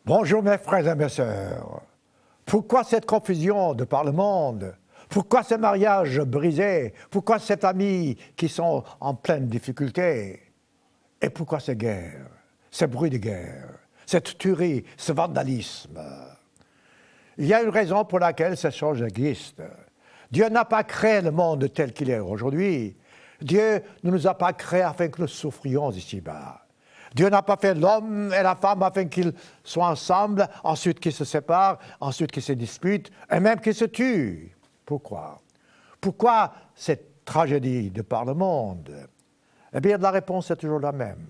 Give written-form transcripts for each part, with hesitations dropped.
Bonjour mes frères et mes sœurs. Pourquoi cette confusion de par le monde? Pourquoi ces mariages brisés? Pourquoi ces familles qui sont en pleine difficulté? Et pourquoi ces guerres, ces bruits de guerre, cette tuerie, ce vandalisme? Il y a une raison pour laquelle ces choses existent. Dieu n'a pas créé le monde tel qu'il est aujourd'hui. Dieu ne nous a pas créés afin que nous souffrions ici-bas. Dieu n'a pas fait l'homme et la femme afin qu'ils soient ensemble, ensuite qu'ils se séparent, ensuite qu'ils se disputent, et même qu'ils se tuent. Pourquoi? Pourquoi cette tragédie de par le monde? Eh bien, la réponse est toujours la même.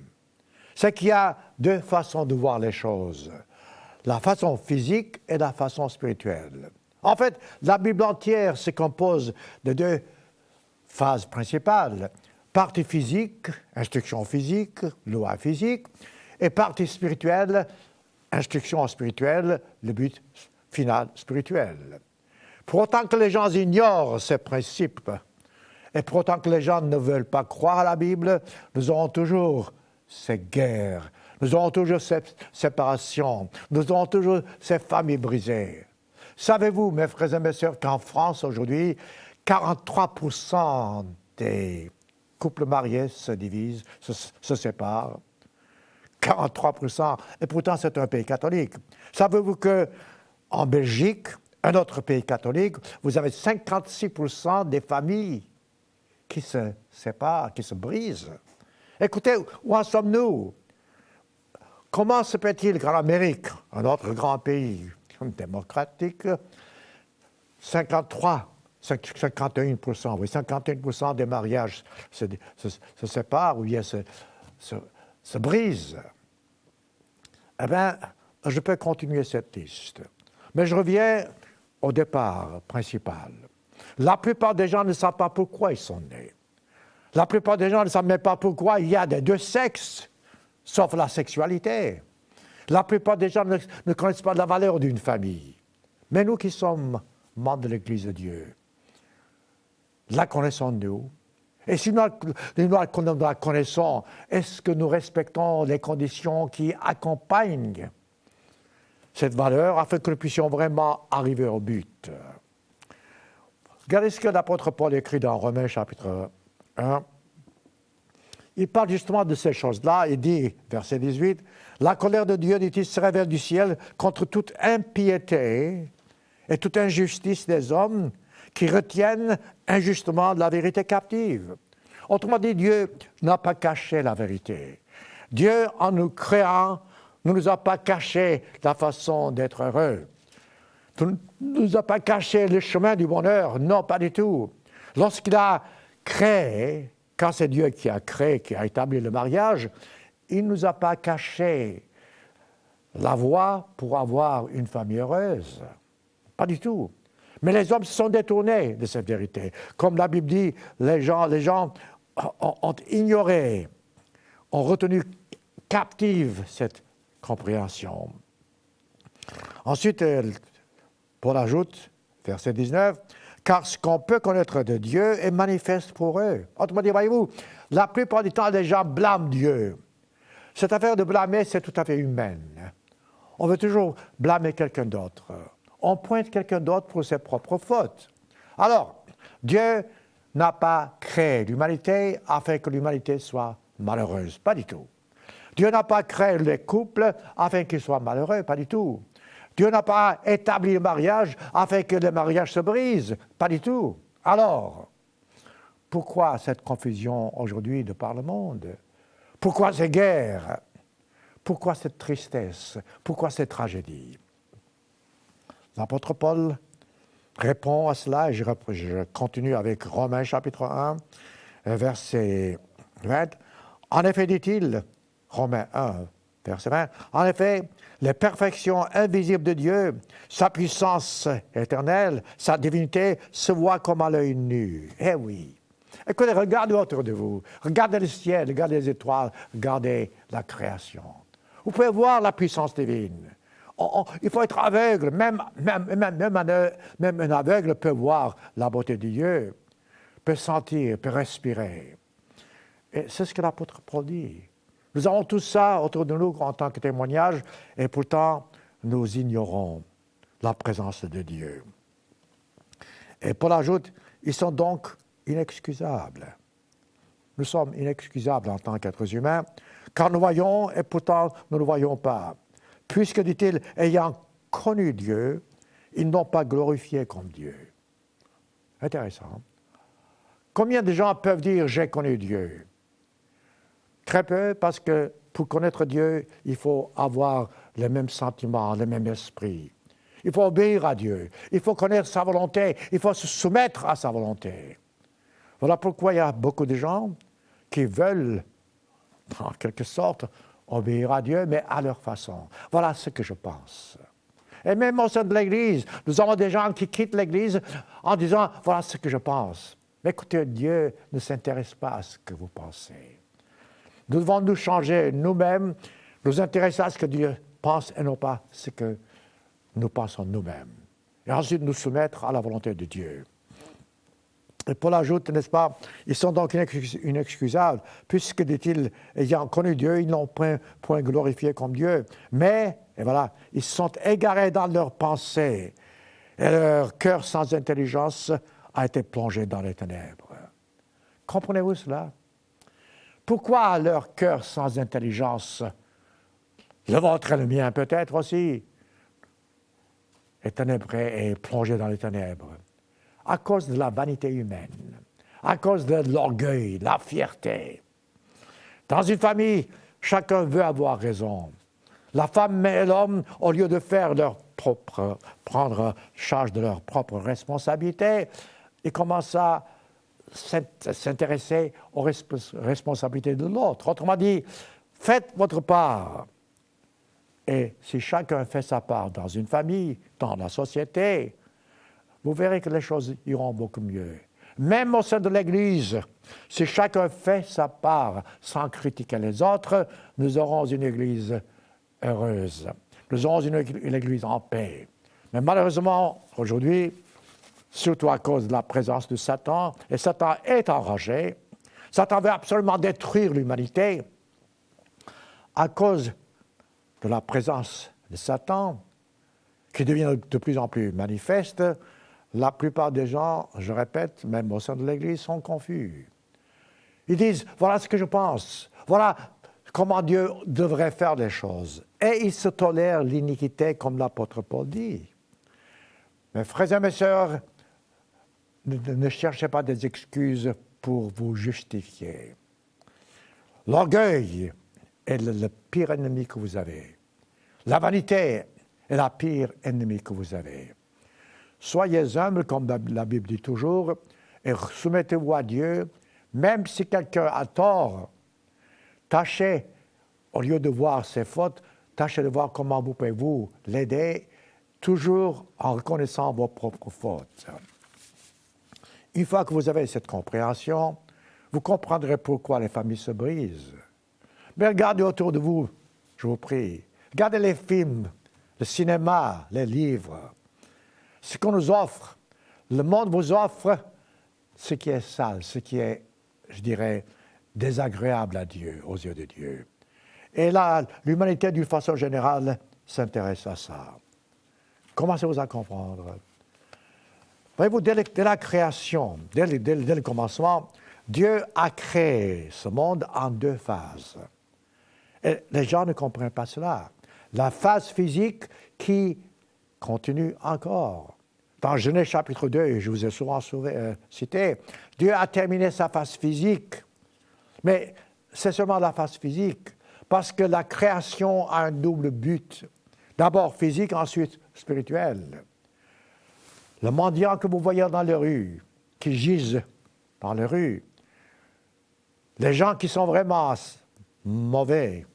C'est qu'il y a deux façons de voir les choses. La façon physique et la façon spirituelle. En fait, la Bible entière se compose de deux phases principales. Partie physique, instruction physique, loi physique, et partie spirituelle, instruction spirituelle, le but final spirituel. Pour autant que les gens ignorent ces principes, et pour autant que les gens ne veulent pas croire à la Bible, nous aurons toujours ces guerres, nous aurons toujours ces séparations, nous aurons toujours ces familles brisées. Savez-vous, mes frères et mes sœurs, qu'en France aujourd'hui, 43% des couples mariés se divisent, se séparent. 43%. Et pourtant, c'est un pays catholique. Savez-vous qu'en Belgique, un autre pays catholique, vous avez 56% des familles qui se séparent, qui se brisent. Écoutez, où en sommes-nous? Comment se peut-il qu'en Amérique, un autre grand pays démocratique, 51%, oui, 51% des mariages se séparent ou bien se brisent. Eh bien, je peux continuer cette liste. Mais je reviens au départ principal. La plupart des gens ne savent pas pourquoi ils sont nés. La plupart des gens ne savent même pas pourquoi il y a des deux sexes, sauf la sexualité. La plupart des gens ne connaissent pas la valeur d'une famille. Mais nous qui sommes membres de l'Église de Dieu, la connaissons-nous? Et si nous la connaissons, est-ce que nous respectons les conditions qui accompagnent cette valeur afin que nous puissions vraiment arriver au but? Regardez ce que l'apôtre Paul écrit dans Romains chapitre 1. Il parle justement de ces choses-là. Il dit, verset 18, « La colère de Dieu, dit-il, se révèle du ciel contre toute impiété et toute injustice des hommes qui retiennent injustement la vérité captive. » Autrement dit, Dieu n'a pas caché la vérité. Dieu, en nous créant, ne nous a pas caché la façon d'être heureux. Il ne nous a pas caché le chemin du bonheur. Non, pas du tout. Lorsqu'il a créé, quand c'est Dieu qui a créé, qui a établi le mariage, il ne nous a pas caché la voie pour avoir une famille heureuse. Pas du tout. Mais les hommes se sont détournés de cette vérité. Comme la Bible dit, les gens ont ignoré, ont retenu captive cette compréhension. Ensuite, Paul ajoute, verset 19, « Car ce qu'on peut connaître de Dieu est manifeste pour eux. » Autrement dit, voyez-vous, la plupart du temps, les gens blâment Dieu. Cette affaire de blâmer, c'est tout à fait humaine. On veut toujours blâmer quelqu'un d'autre. On pointe quelqu'un d'autre pour ses propres fautes. Alors, Dieu n'a pas créé l'humanité afin que l'humanité soit malheureuse. Pas du tout. Dieu n'a pas créé les couples afin qu'ils soient malheureux. Pas du tout. Dieu n'a pas établi le mariage afin que le mariage se brise. Pas du tout. Alors, pourquoi cette confusion aujourd'hui de par le monde? Pourquoi ces guerres? Pourquoi cette tristesse? Pourquoi cette tragédie? L'apôtre Paul répond à cela, et je continue avec Romains chapitre 1, verset 20. « En effet, dit-il, Romains 1, verset 20, « En effet, les perfections invisibles de Dieu, sa puissance éternelle, sa divinité, se voient comme à l'œil nu. » Eh oui. Écoutez, regardez autour de vous. Regardez le ciel, regardez les étoiles, regardez la création. Vous pouvez voir la puissance divine. Il faut être aveugle. Même un aveugle peut voir la beauté de Dieu, peut sentir, peut respirer. Et c'est ce que l'apôtre Paul dit. Nous avons tout ça autour de nous en tant que témoignage, et pourtant, nous ignorons la présence de Dieu. Et Paul ajoute, ils sont donc inexcusables. Nous sommes inexcusables en tant qu'êtres humains, car nous voyons et pourtant nous ne voyons pas. Puisque, dit-il, ayant connu Dieu, ils n'ont pas glorifié comme Dieu. Intéressant. Combien de gens peuvent dire « j'ai connu Dieu » ? Très peu, parce que pour connaître Dieu, il faut avoir les mêmes sentiments, le même esprit. Il faut obéir à Dieu. Il faut connaître sa volonté. Il faut se soumettre à sa volonté. Voilà pourquoi il y a beaucoup de gens qui veulent, en quelque sorte, obéir à Dieu, mais à leur façon. Voilà ce que je pense. Et même au sein de l'Église, nous avons des gens qui quittent l'Église en disant « voilà ce que je pense ». Mais écoutez, Dieu ne s'intéresse pas à ce que vous pensez. Nous devons nous changer nous-mêmes, nous intéresser à ce que Dieu pense et non pas ce que nous pensons nous-mêmes. Et ensuite nous soumettre à la volonté de Dieu. Et Paul ajoute, n'est-ce pas, ils sont donc inexcusables, puisque, dit-il, ayant connu Dieu, ils n'ont point glorifié comme Dieu. Mais, et voilà, ils sont égarés dans leurs pensées, et leur cœur sans intelligence a été plongé dans les ténèbres. Comprenez-vous cela? Pourquoi leur cœur sans intelligence, le vôtre et le mien peut-être aussi, est ténébré et plongé dans les ténèbres? À cause de la vanité humaine, à cause de l'orgueil, la fierté. Dans une famille, chacun veut avoir raison. La femme et l'homme, au lieu de prendre charge de leurs propres responsabilités, ils commencent à s'intéresser aux responsabilités de l'autre. Autrement dit, faites votre part. Et si chacun fait sa part dans une famille, dans la société, vous verrez que les choses iront beaucoup mieux. Même au sein de l'Église, si chacun fait sa part sans critiquer les autres, nous aurons une Église heureuse. Nous aurons une Église en paix. Mais malheureusement, aujourd'hui, surtout à cause de la présence de Satan, et Satan est enragé, Satan veut absolument détruire l'humanité. À cause de la présence de Satan, qui devient de plus en plus manifeste, la plupart des gens, je répète, même au sein de l'Église, sont confus. Ils disent, voilà ce que je pense, voilà comment Dieu devrait faire les choses. Et ils se tolèrent l'iniquité, comme l'apôtre Paul dit. Mes frères et mes sœurs, ne cherchez pas des excuses pour vous justifier. L'orgueil est le pire ennemi que vous avez. La vanité est la pire ennemie que vous avez. Soyez humbles, comme la Bible dit toujours, et soumettez-vous à Dieu, même si quelqu'un a tort. Tâchez, au lieu de voir ses fautes, tâchez de voir comment vous pouvez vous l'aider, toujours en reconnaissant vos propres fautes. Une fois que vous avez cette compréhension, vous comprendrez pourquoi les familles se brisent. Mais regardez autour de vous, je vous prie. Regardez les films, le cinéma, les livres. Ce qu'on nous offre, le monde vous offre ce qui est sale, ce qui est, je dirais, désagréable à Dieu, aux yeux de Dieu. Et là, l'humanité, d'une façon générale, s'intéresse à ça. Commencez-vous à comprendre. Voyez-vous, dès la création, dès le commencement, Dieu a créé ce monde en deux phases. Et les gens ne comprennent pas cela. La phase physique qui continue encore. Dans Genèse chapitre 2, je vous ai souvent cité, Dieu a terminé sa phase physique. Mais c'est seulement la phase physique, parce que la création a un double but. D'abord physique, ensuite spirituel. Le mendiant que vous voyez dans les rues, qui gisent dans les rues, les gens qui sont vraiment mauvais,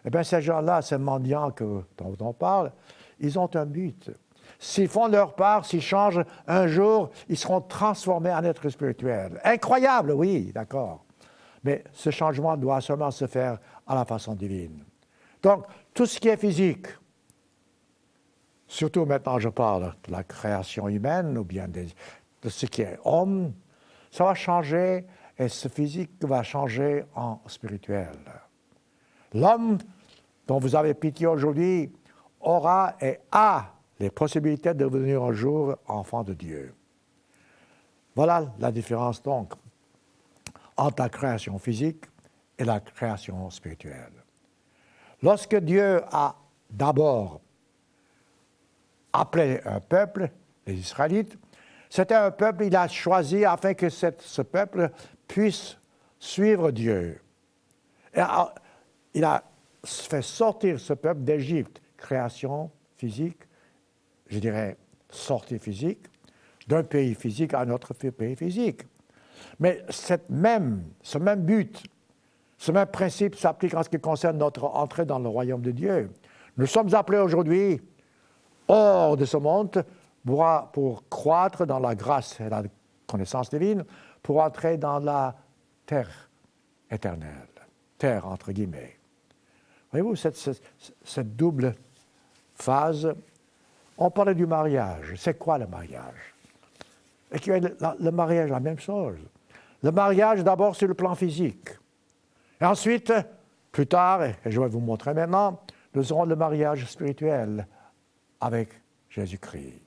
eh bien ces gens-là, ces mendiants dont on parle, ils ont un but. S'ils font leur part, s'ils changent un jour, ils seront transformés en êtres spirituels. Incroyable, oui, d'accord. Mais ce changement doit seulement se faire à la façon divine. Donc, tout ce qui est physique, surtout maintenant je parle de la création humaine ou bien de ce qui est homme, ça va changer et ce physique va changer en spirituel. L'homme dont vous avez pitié aujourd'hui aura et a les possibilités de devenir un jour enfant de Dieu. Voilà la différence donc entre la création physique et la création spirituelle. Lorsque Dieu a d'abord appelé un peuple, les Israélites, c'était un peuple qu'il a choisi afin que ce peuple puisse suivre Dieu. Et il a fait sortir ce peuple d'Égypte, création physique, je dirais sortie physique, d'un pays physique à un autre pays physique. Mais ce même but, ce même principe s'applique en ce qui concerne notre entrée dans le royaume de Dieu. Nous sommes appelés aujourd'hui hors de ce monde pour croître dans la grâce et la connaissance divine, pour entrer dans la terre éternelle, terre entre guillemets. Voyez-vous, cette double phase, on parlait du mariage. C'est quoi le mariage? Et le mariage, la même chose. Le mariage, d'abord, sur le plan physique. Et ensuite, plus tard, et je vais vous montrer maintenant, nous aurons le mariage spirituel avec Jésus-Christ.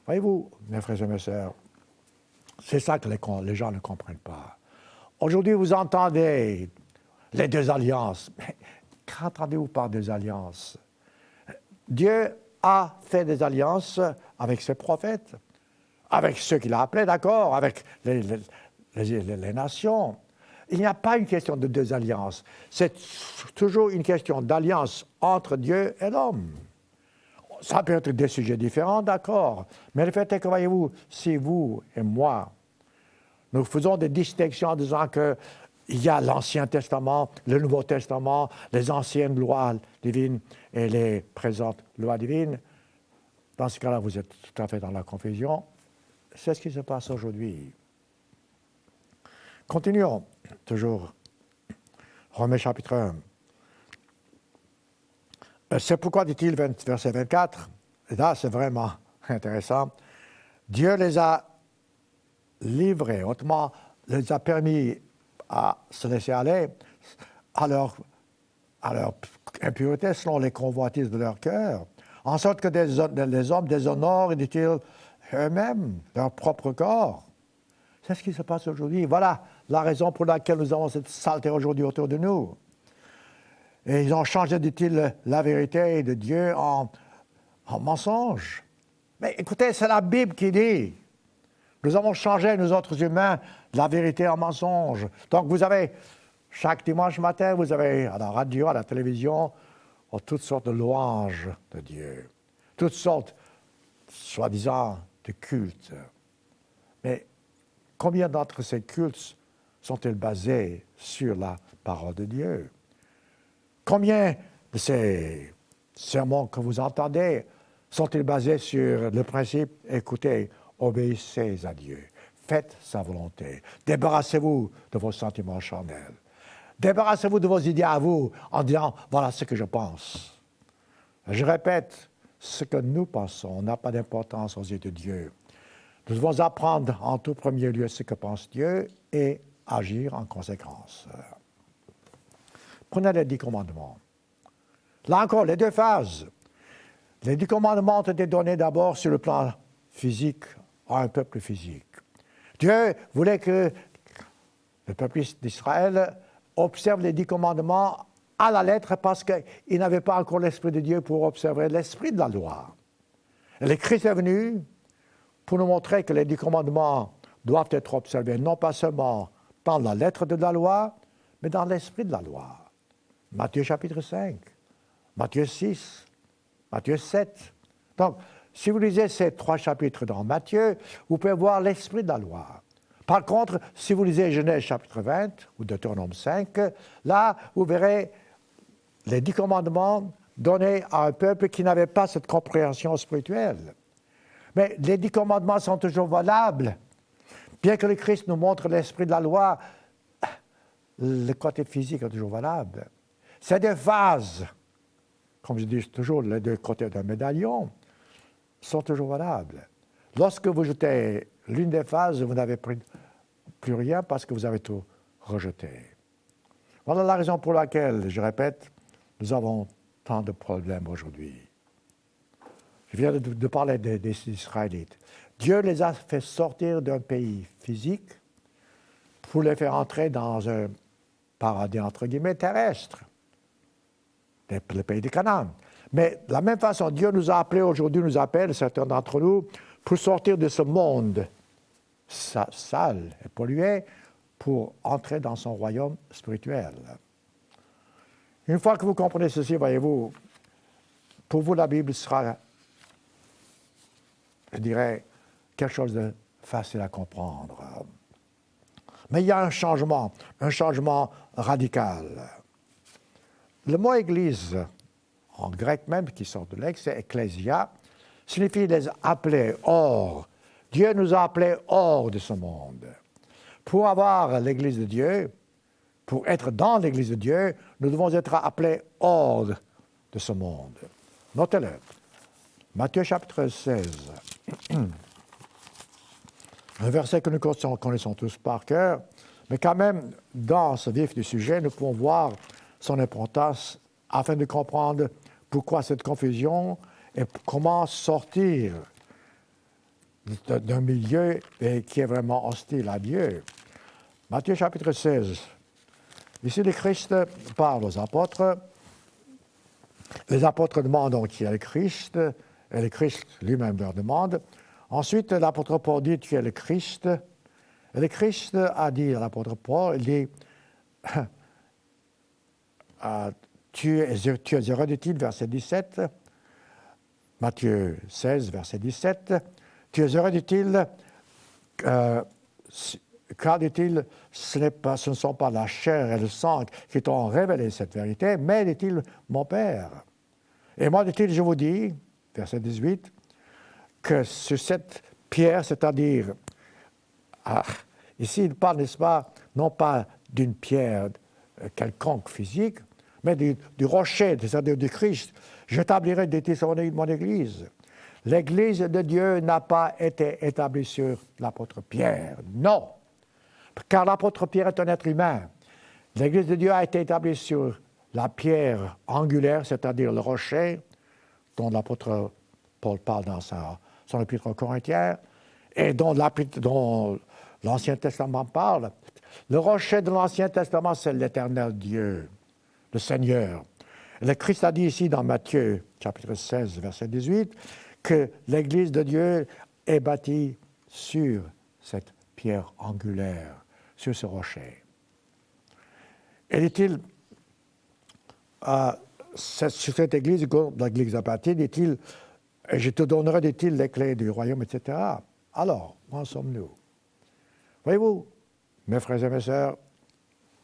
Voyez-vous, mes frères et mes sœurs, c'est ça que les gens ne comprennent pas. Aujourd'hui, vous entendez les deux alliances. Mais qu'entendez-vous par deux alliances? Dieu a fait des alliances avec ses prophètes, avec ceux qu'il a appelés, d'accord, avec les nations. Il n'y a pas une question de deux alliances. C'est toujours une question d'alliance entre Dieu et l'homme. Ça peut être des sujets différents, d'accord. Mais le fait est que, voyez-vous, si vous et moi, nous faisons des distinctions en disant qu'il y a l'Ancien Testament, le Nouveau Testament, les anciennes lois divines et les présentes lois divines, dans ce cas-là, vous êtes tout à fait dans la confusion. C'est ce qui se passe aujourd'hui. Continuons, toujours. Romains chapitre 1. C'est pourquoi, dit-il, verset 24, et là c'est vraiment intéressant, Dieu les a livrés, autrement, les a permis à se laisser aller à leur impureté selon les convoitises de leur cœur, en sorte que les hommes déshonorent, dit-il, eux-mêmes, leur propre corps. C'est ce qui se passe aujourd'hui. Voilà la raison pour laquelle nous avons cette saleté aujourd'hui autour de nous. Et ils ont changé, dit-il, la vérité de Dieu en mensonge. Mais écoutez, c'est la Bible qui dit. Nous avons changé, nous autres humains, la vérité en mensonge. Donc vous avez, chaque dimanche matin, vous avez à la radio, à la télévision, toutes sortes de louanges de Dieu. Toutes sortes, soi-disant, de cultes. Mais combien d'entre ces cultes sont-ils basés sur la parole de Dieu? Combien de ces sermons que vous entendez sont-ils basés sur le principe, écoutez, obéissez à Dieu, faites sa volonté, débarrassez-vous de vos sentiments charnels, débarrassez-vous de vos idées à vous en disant, voilà ce que je pense. Je répète, ce que nous pensons n'a pas d'importance aux yeux de Dieu. Nous devons apprendre en tout premier lieu ce que pense Dieu et agir en conséquence. Prenez les 10 commandements. Là encore, les deux phases. Les 10 commandements ont été donnés d'abord sur le plan physique à un peuple physique. Dieu voulait que le peuple d'Israël observe les 10 commandements à la lettre parce qu'il n'avait pas encore l'Esprit de Dieu pour observer l'Esprit de la loi. Et le Christ est venu pour nous montrer que les 10 commandements doivent être observés non pas seulement dans la lettre de la loi, mais dans l'esprit de la loi. Matthieu chapitre 5, Matthieu 6, Matthieu 7. Donc, si vous lisez ces 3 chapitres dans Matthieu, vous pouvez voir l'esprit de la loi. Par contre, si vous lisez Genèse chapitre 20 ou Deutéronome 5, là, vous verrez les 10 commandements donnés à un peuple qui n'avait pas cette compréhension spirituelle. Mais les 10 commandements sont toujours valables. Bien que le Christ nous montre l'esprit de la loi, le côté physique est toujours valable. C'est des phases, comme je dis toujours, les deux côtés d'un médaillon, sont toujours valables. Lorsque vous jetez l'une des phases, vous n'avez plus rien parce que vous avez tout rejeté. Voilà la raison pour laquelle, je répète, nous avons tant de problèmes aujourd'hui. Je viens de parler des Israélites. Dieu les a fait sortir d'un pays physique pour les faire entrer dans un paradis, entre guillemets, terrestre, le pays de Canaan. Mais de la même façon, Dieu nous a appelés aujourd'hui, nous appelle, certains d'entre nous, pour sortir de ce monde sale et pollué, pour entrer dans son royaume spirituel. Une fois que vous comprenez ceci, voyez-vous, pour vous, la Bible sera, je dirais, quelque chose de facile à comprendre. Mais il y a un changement radical. Le mot « église », en grec même, qui sort de l'ex, c'est « ecclésia », signifie les appeler hors. Dieu nous a appelés hors de ce monde. Pour avoir l'Église de Dieu, pour être dans l'Église de Dieu, nous devons être appelés hors de ce monde. Notez-le. Matthieu chapitre 16. Un verset que nous connaissons tous par cœur, mais quand même, dans ce vif du sujet, nous pouvons voir son importance afin de comprendre pourquoi cette confusion et comment sortir d'un milieu qui est vraiment hostile à Dieu. Matthieu chapitre 16. Ici, le Christ parle aux apôtres. Les apôtres demandent donc qui est le Christ, et le Christ lui-même leur demande. Ensuite, l'apôtre Paul dit tu es le Christ. Et le Christ a dit à l'apôtre Paul, il dit tu es heureux, dit-il, verset 17. Matthieu 16, verset 17. Tu es heureux, dit-il, car, dit-il, ce ne sont pas la chair et le sang qui t'ont révélé cette vérité, mais, dit-il, mon Père. Et moi, dit-il, je vous dis, verset 18, que sur cette pierre, c'est-à-dire, ici il parle, n'est-ce pas, non pas d'une pierre quelconque physique, mais du rocher, c'est-à-dire du Christ. J'établirai, dit-il, sur mon Église. L'Église de Dieu n'a pas été établie sur l'apôtre Pierre, non, car l'apôtre Pierre est un être humain. L'Église de Dieu a été établie sur la pierre angulaire, c'est-à-dire le rocher, dont l'apôtre Paul parle dans son épître aux Corinthiens, et dont l'Ancien Testament parle. Le rocher de l'Ancien Testament, c'est l'Éternel Dieu, le Seigneur. Le Christ a dit ici dans Matthieu, chapitre 16, verset 18, que l'Église de Dieu est bâtie sur cette pierre angulaire, sur ce rocher. Et dit-il, sur cette Église, l'Église a bâtie, dit-il, je te donnerai, dit-il, les clés du royaume, etc. Alors, où en sommes-nous? Voyez-vous, mes frères et mes sœurs,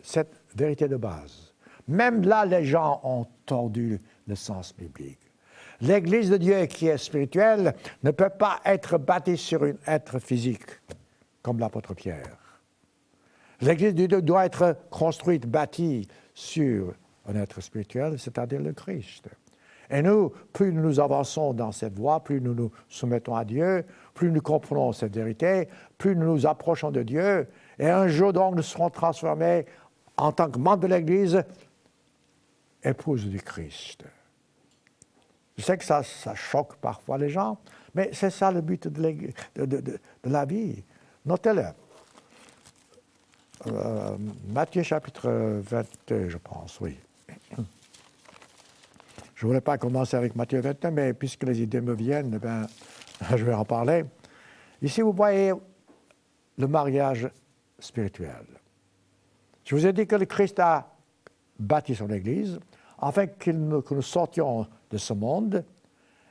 cette vérité de base, même là, les gens ont tordu le sens biblique. L'Église de Dieu qui est spirituelle ne peut pas être bâtie sur un être physique, comme l'apôtre Pierre. L'Église de Dieu doit être construite, bâtie sur un être spirituel, c'est-à-dire le Christ. Et nous, plus nous avançons dans cette voie, plus nous nous soumettons à Dieu, plus nous comprenons cette vérité, plus nous nous approchons de Dieu, et un jour donc nous serons transformés en tant que membres de l'Église, épouse du Christ. Je sais que ça choque parfois les gens, mais c'est ça le but de la vie. Notez-le. Matthieu chapitre 22, je pense, oui. Je ne voulais pas commencer avec Matthieu 21, mais puisque les idées me viennent, eh bien, je vais en parler. Ici, vous voyez le mariage spirituel. Je vous ai dit que le Christ a bâti son Église, afin que nous sortions de ce monde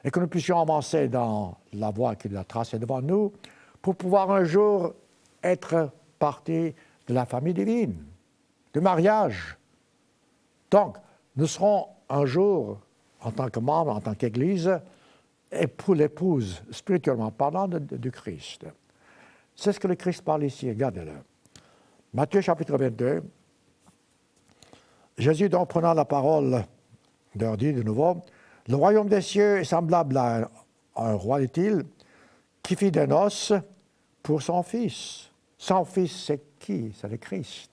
et que nous puissions avancer dans la voie qu'il a tracée devant nous pour pouvoir un jour être partie de la famille divine, du mariage. Donc, nous serons un jour, en tant que membres, en tant qu'Église, et pour l'épouse, spirituellement parlant, du Christ. C'est ce que le Christ parle ici, regardez-le. Matthieu chapitre 22, Jésus, donc, prenant la parole, leur dit de nouveau, « Le royaume des cieux est semblable à un roi, dit-il, qui fit des noces pour son fils. » Son fils, c'est qui? C'est le Christ.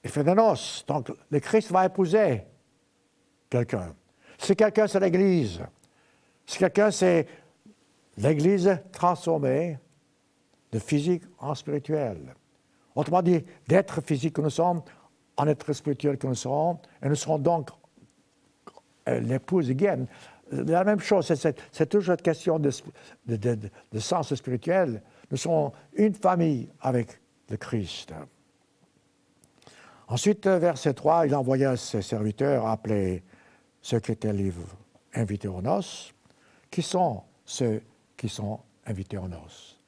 Il fait des noces. Donc, le Christ va épouser quelqu'un. Si quelqu'un, c'est l'Église. Si quelqu'un, c'est l'Église transformée de physique en spirituel. Autrement dit, d'être physique que nous sommes, en être spirituel que nous serons, et nous serons donc l'épouse again. La même chose, c'est toujours cette question de sens spirituel. Nous serons une famille avec le Christ. Ensuite, verset 3, il envoya ses serviteurs appeler ceux qui étaient invités aux noces. Qui sont ceux qui sont invités aux noces?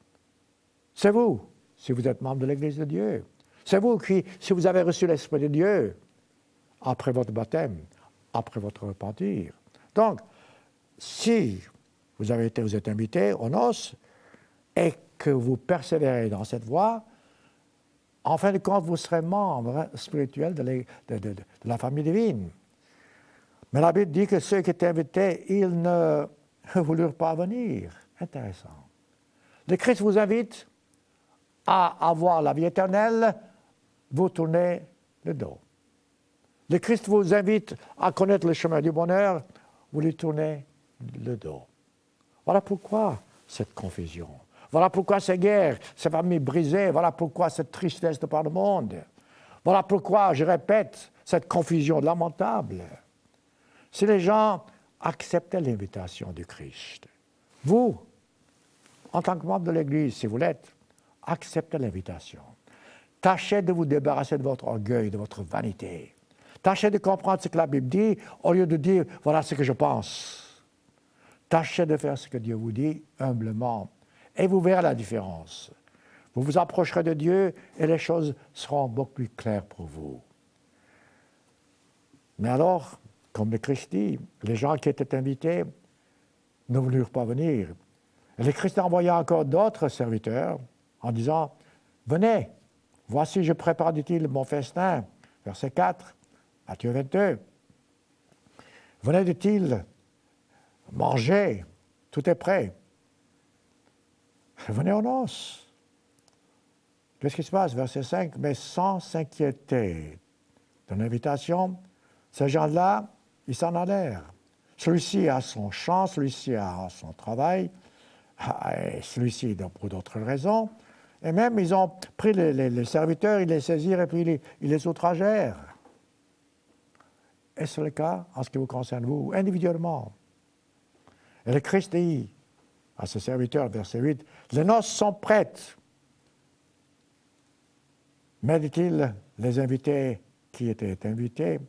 C'est vous, si vous êtes membre de l'Église de Dieu. C'est vous qui, si vous avez reçu l'Esprit de Dieu, après votre baptême, après votre repentir. Donc, si vous êtes invité aux noces et que vous persévérez dans cette voie, en fin de compte, vous serez membre spirituel de la famille divine. Mais la Bible dit que ceux qui étaient invités, ils ne voulurent pas venir. Intéressant. Le Christ vous invite à avoir la vie éternelle, vous tournez le dos. Le Christ vous invite à connaître le chemin du bonheur, vous lui tournez le dos. Voilà pourquoi cette confusion. Voilà pourquoi ces guerres, ces familles brisées, voilà pourquoi cette tristesse de par le monde. Voilà pourquoi, je répète, cette confusion lamentable. Si les gens acceptaient l'invitation du Christ, vous, en tant que membre de l'Église, si vous l'êtes, acceptez l'invitation. Tâchez de vous débarrasser de votre orgueil, de votre vanité. Tâchez de comprendre ce que la Bible dit, au lieu de dire « voilà ce que je pense ». Tâchez de faire ce que Dieu vous dit humblement, et vous verrez la différence. Vous vous approcherez de Dieu et les choses seront beaucoup plus claires pour vous. Mais alors, comme le Christ dit, les gens qui étaient invités ne voulurent pas venir. Et le Christ envoya encore d'autres serviteurs en disant « Venez, voici je prépare, dit-il, mon festin. » Verset 4, Matthieu 22. « Venez, dit-il, mangez, tout est prêt. Venez aux noces. » Qu'est-ce qui se passe? Verset 5, « Mais sans s'inquiéter de l'invitation, ces gens-là, ils s'en allèrent. Celui-ci a son champ, celui-ci a son travail, et celui-ci pour d'autres raisons. Et même, ils ont pris les serviteurs, ils les saisirent et puis ils les outragèrent. Et c'est le cas en ce qui vous concerne, vous, individuellement. Et le Christ dit à ses serviteurs, verset 8, « Les noces sont prêtes. » Mais, dit-il, les invités qui étaient invités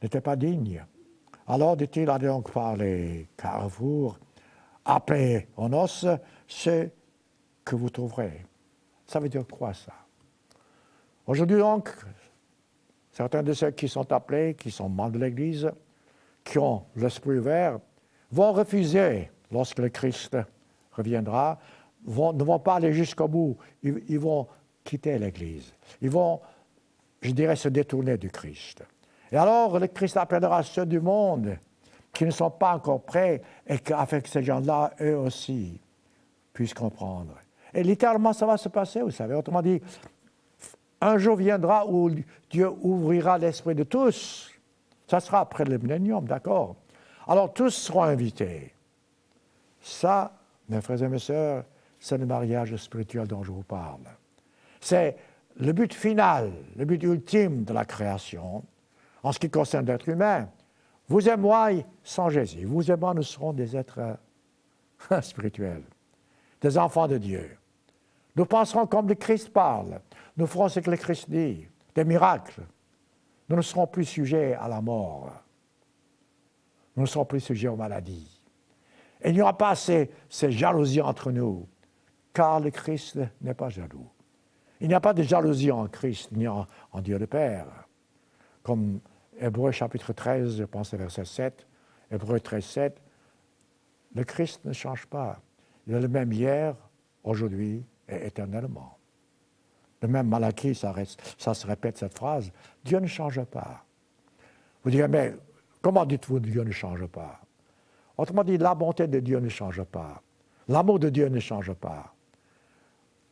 n'étaient pas dignes. Alors, dit-il, allez donc par les carrefours, appelez aux noces ceux que vous trouverez. Ça veut dire quoi, ça? Aujourd'hui, donc, certains de ceux qui sont appelés, qui sont membres de l'Église, qui ont l'esprit ouvert, vont refuser, lorsque le Christ reviendra, ne vont pas aller jusqu'au bout. Ils vont quitter l'Église. Ils vont, je dirais, se détourner du Christ. Et alors, le Christ appellera ceux du monde qui ne sont pas encore prêts et qu'avec ces gens-là, eux aussi, puissent comprendre. Et littéralement, ça va se passer, vous savez. Autrement dit, un jour viendra où Dieu ouvrira l'esprit de tous. Ça sera après le millénium, d'accord? Alors, tous seront invités. Ça, mes frères et mes sœurs, c'est le mariage spirituel dont je vous parle. C'est le but final, le but ultime de la création, en ce qui concerne l'être humain. Vous et moi, sans Jésus, vous et moi, nous serons des êtres spirituels, des enfants de Dieu. Nous penserons comme le Christ parle. Nous ferons ce que le Christ dit, des miracles. Nous ne serons plus sujets à la mort. Nous ne serons plus sujets aux maladies. Et il n'y aura pas ces jalousies entre nous, car le Christ n'est pas jaloux. Il n'y a pas de jalousie en Christ, ni en Dieu le Père. Comme Hébreux chapitre 13, je pense verset 7, Hébreux 13, 7, le Christ ne change pas. Il est le même hier, aujourd'hui et éternellement. Le même Malachie, ça se répète cette phrase, Dieu ne change pas. Vous direz, mais comment dites-vous Dieu ne change pas? Autrement dit, la bonté de Dieu ne change pas. L'amour de Dieu ne change pas.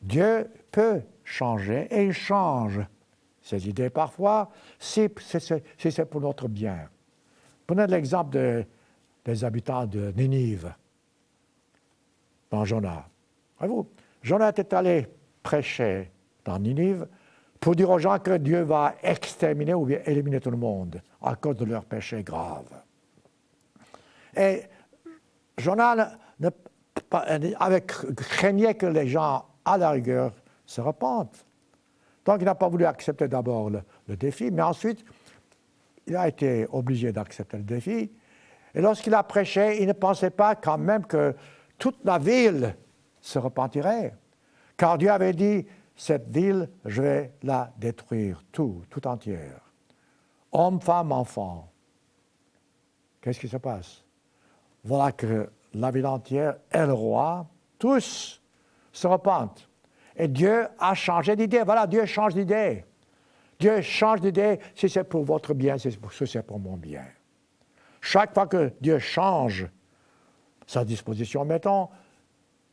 Dieu peut changer et il change ses idées parfois si c'est pour notre bien. Prenez l'exemple des habitants de Ninive, dans Jonas. Voyez-vous, Jonas était allé prêcher dans Ninive pour dire aux gens que Dieu va exterminer ou bien éliminer tout le monde à cause de leurs péchés graves. Et Jonas craignait que les gens, à la rigueur, se repentent. Donc, il n'a pas voulu accepter d'abord le défi, mais ensuite, il a été obligé d'accepter le défi. Et lorsqu'il a prêché, il ne pensait pas quand même que toute la ville se repentirait. Car Dieu avait dit, cette ville, je vais la détruire, tout entière. Hommes, femmes, enfants. Qu'est-ce qui se passe? Voilà que la ville entière et le roi, tous se repentent. Et Dieu a changé d'idée. Voilà, Dieu change d'idée. Dieu change d'idée si c'est pour votre bien, si c'est pour mon bien. Chaque fois que Dieu change sa disposition, mettons,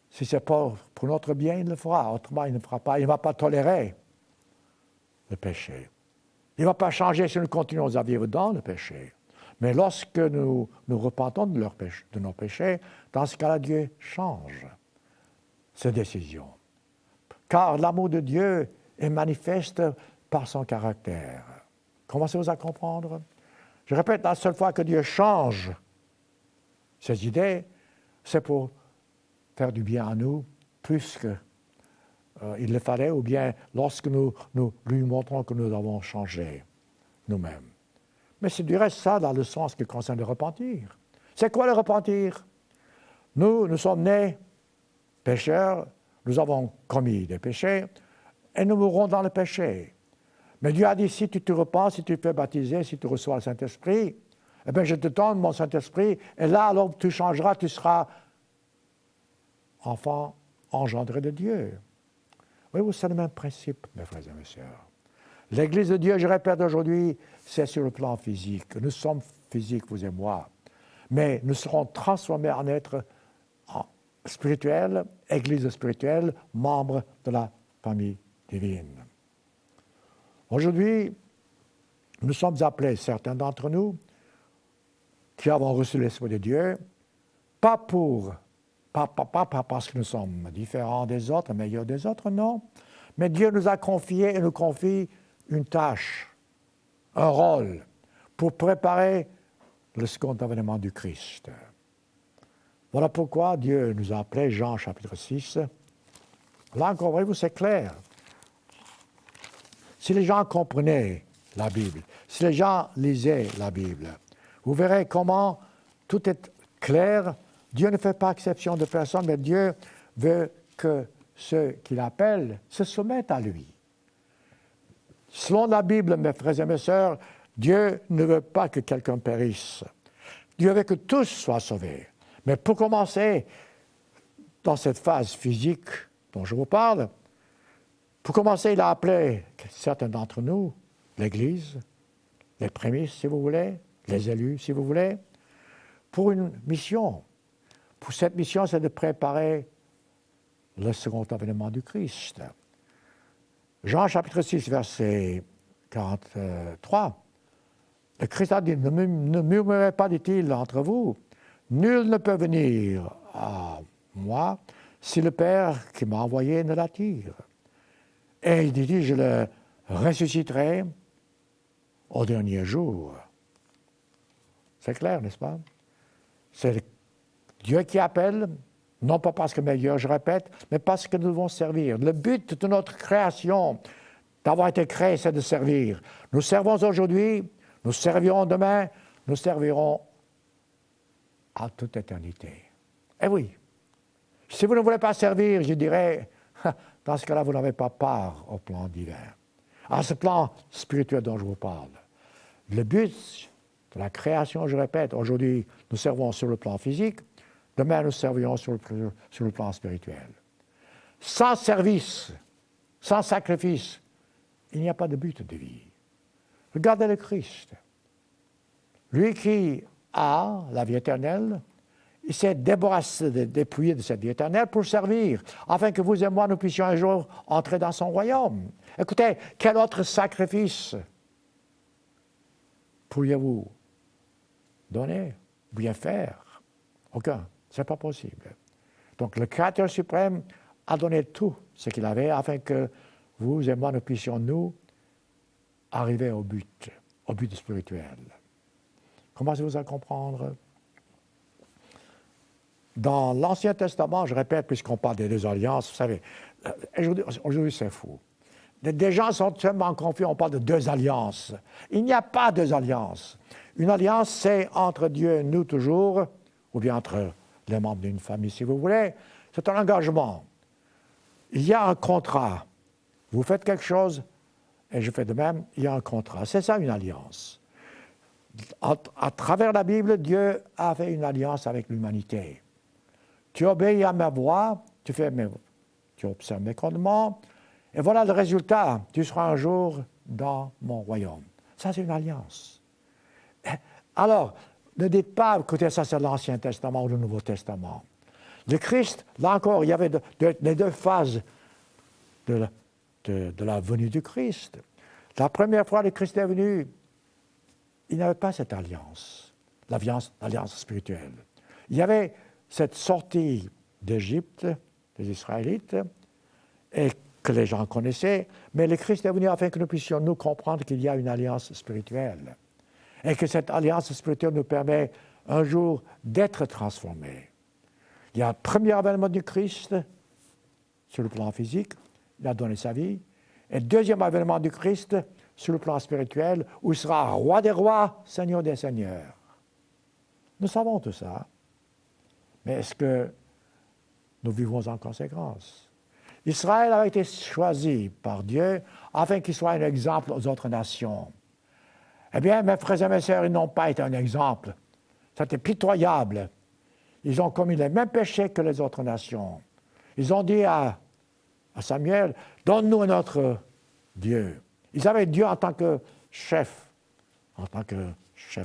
si c'est pas pour notre bien, il le fera. Autrement, il ne fera pas. Il ne va pas tolérer le péché. Il ne va pas changer si nous continuons à vivre dans le péché. Mais lorsque nous nous repentons de nos péchés, dans ce cas-là, Dieu change ses décisions. Car l'amour de Dieu est manifeste par son caractère. Commencez-vous à comprendre? Je répète, la seule fois que Dieu change ses idées, c'est pour faire du bien à nous, plus qu'il le fallait, ou bien lorsque nous lui montrons que nous avons changé nous-mêmes. Mais c'est du reste ça dans le sens qui concerne le repentir. C'est quoi le repentir? Nous sommes nés pécheurs, nous avons commis des péchés, et nous mourrons dans le péché. Mais Dieu a dit, si tu te repens, si tu te fais baptiser, si tu reçois le Saint-Esprit, eh bien, je te donne mon Saint-Esprit, et là, alors, tu changeras, tu seras enfant engendré de Dieu. Voyez-vous, c'est le même principe, mes frères et mes sœurs. L'Église de Dieu, je répète aujourd'hui, c'est sur le plan physique. Nous sommes physiques, vous et moi. Mais nous serons transformés en êtres spirituels, Église spirituelle, membres de la famille divine. Aujourd'hui, nous sommes appelés, certains d'entre nous, qui avons reçu l'Esprit de Dieu, pas parce que nous sommes différents des autres, meilleurs des autres, non. Mais Dieu nous a confié et nous confie une tâche, un rôle, pour préparer le second avènement du Christ. Voilà pourquoi Dieu nous a appelés, Jean chapitre 6. Là encore, voyez-vous, c'est clair. Si les gens comprenaient la Bible, si les gens lisaient la Bible, vous verrez comment tout est clair. Dieu ne fait pas exception de personne, mais Dieu veut que ceux qu'il appelle se soumettent à lui. Selon la Bible, mes frères et mes sœurs, Dieu ne veut pas que quelqu'un périsse. Dieu veut que tous soient sauvés. Mais pour commencer, dans cette phase physique dont je vous parle, pour commencer, il a appelé certains d'entre nous, l'Église, les prémices, si vous voulez, les élus, si vous voulez, pour une mission. Pour cette mission, c'est de préparer le second avènement du Christ. Jean chapitre 6, verset 43, le Christ a dit, ne murmurez pas, dit-il, entre vous, nul ne peut venir à moi si le Père qui m'a envoyé ne l'attire. Et il dit, je le ressusciterai au dernier jour. C'est clair, n'est-ce pas? C'est Dieu qui appelle, non pas parce que meilleur, je répète, mais parce que nous devons servir. Le but de notre création, d'avoir été créé, c'est de servir. Nous servons aujourd'hui, nous servirons demain, nous servirons à toute éternité. Eh oui, si vous ne voulez pas servir, je dirais, dans ce cas-là, vous n'avez pas part au plan divin, à ce plan spirituel dont je vous parle. Le but de la création, je répète, aujourd'hui, nous servons sur le plan physique, demain, nous servirons sur le plan spirituel. Sans service, sans sacrifice, il n'y a pas de but de vie. Regardez le Christ. Lui qui a la vie éternelle, il s'est débarrassé, dépouillé de cette vie éternelle pour servir, afin que vous et moi, nous puissions un jour entrer dans son royaume. Écoutez, quel autre sacrifice pourriez-vous donner, bien faire. Aucun. Ce n'est pas possible. Donc le Créateur suprême a donné tout ce qu'il avait afin que vous et moi, nous puissions, nous, arriver au but spirituel. Commencez-vous à comprendre? Dans l'Ancien Testament, je répète, puisqu'on parle des deux alliances, vous savez, aujourd'hui c'est fou. Des gens sont tellement confus, on parle de deux alliances. Il n'y a pas deux alliances. Une alliance, c'est entre Dieu et nous toujours, ou bien entre les membres d'une famille, si vous voulez. C'est un engagement. Il y a un contrat. Vous faites quelque chose, et je fais de même, il y a un contrat. C'est ça une alliance. À travers la Bible, Dieu a fait une alliance avec l'humanité. Tu obéis à ma voix, tu observes mes commandements, et voilà le résultat. Tu seras un jour dans mon royaume. Ça, c'est une alliance. Alors, ne dites pas, écoutez, ça c'est l'Ancien Testament ou le Nouveau Testament. Le Christ, là encore, il y avait les deux phases de la venue du Christ. La première fois que le Christ est venu, il n'avait pas cette alliance, l'alliance spirituelle. Il y avait cette sortie d'Égypte, des Israélites, et que les gens connaissaient, mais le Christ est venu afin que nous puissions nous comprendre qu'il y a une alliance spirituelle, et que cette alliance spirituelle nous permet un jour d'être transformés. Il y a le premier avènement du Christ sur le plan physique, il a donné sa vie, et le deuxième avènement du Christ sur le plan spirituel, où il sera roi des rois, seigneur des seigneurs. Nous savons tout ça, mais est-ce que nous vivons en conséquence? Israël a été choisi par Dieu afin qu'il soit un exemple aux autres nations. Eh bien, mes frères et mes sœurs, ils n'ont pas été un exemple. C'était pitoyable. Ils ont commis les mêmes péchés que les autres nations. Ils ont dit à Samuel, donne-nous notre Dieu. Ils avaient Dieu en tant que chef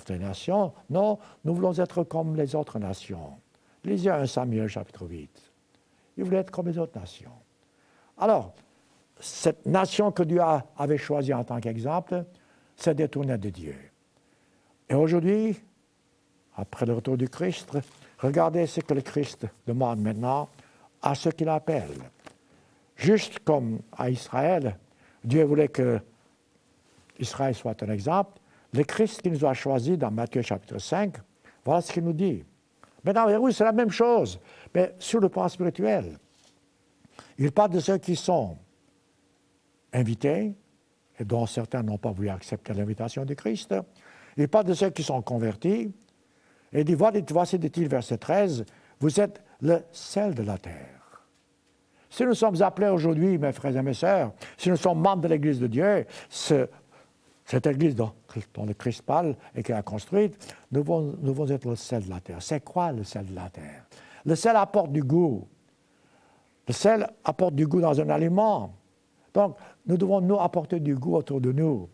des nations. Non, nous voulons être comme les autres nations. Lisez 1 Samuel chapitre 8. Ils voulaient être comme les autres nations. Alors, cette nation que Dieu avait choisie en tant qu'exemple s'est détournée de Dieu. Et aujourd'hui, après le retour du Christ, regardez ce que le Christ demande maintenant à ceux qu'il appelle. Juste comme à Israël, Dieu voulait que Israël soit un exemple. Le Christ qui nous a choisis dans Matthieu chapitre 5, voilà ce qu'il nous dit. Maintenant, oui, c'est la même chose, mais sur le plan spirituel. Il parle de ceux qui sont invités, et dont certains n'ont pas voulu accepter l'invitation de Christ. Il parle de ceux qui sont convertis, et il dit, voici, dit-il, verset 13, vous êtes le sel de la terre. Si nous sommes appelés aujourd'hui, mes frères et mes sœurs, si nous sommes membres de l'Église de Dieu, cette Église dont le Christ parle et qu'il a construite, nous devons être le sel de la terre. C'est quoi le sel de la terre? Le sel apporte du goût. Le sel apporte du goût dans un aliment. Donc, nous devons nous apporter du goût autour de nous.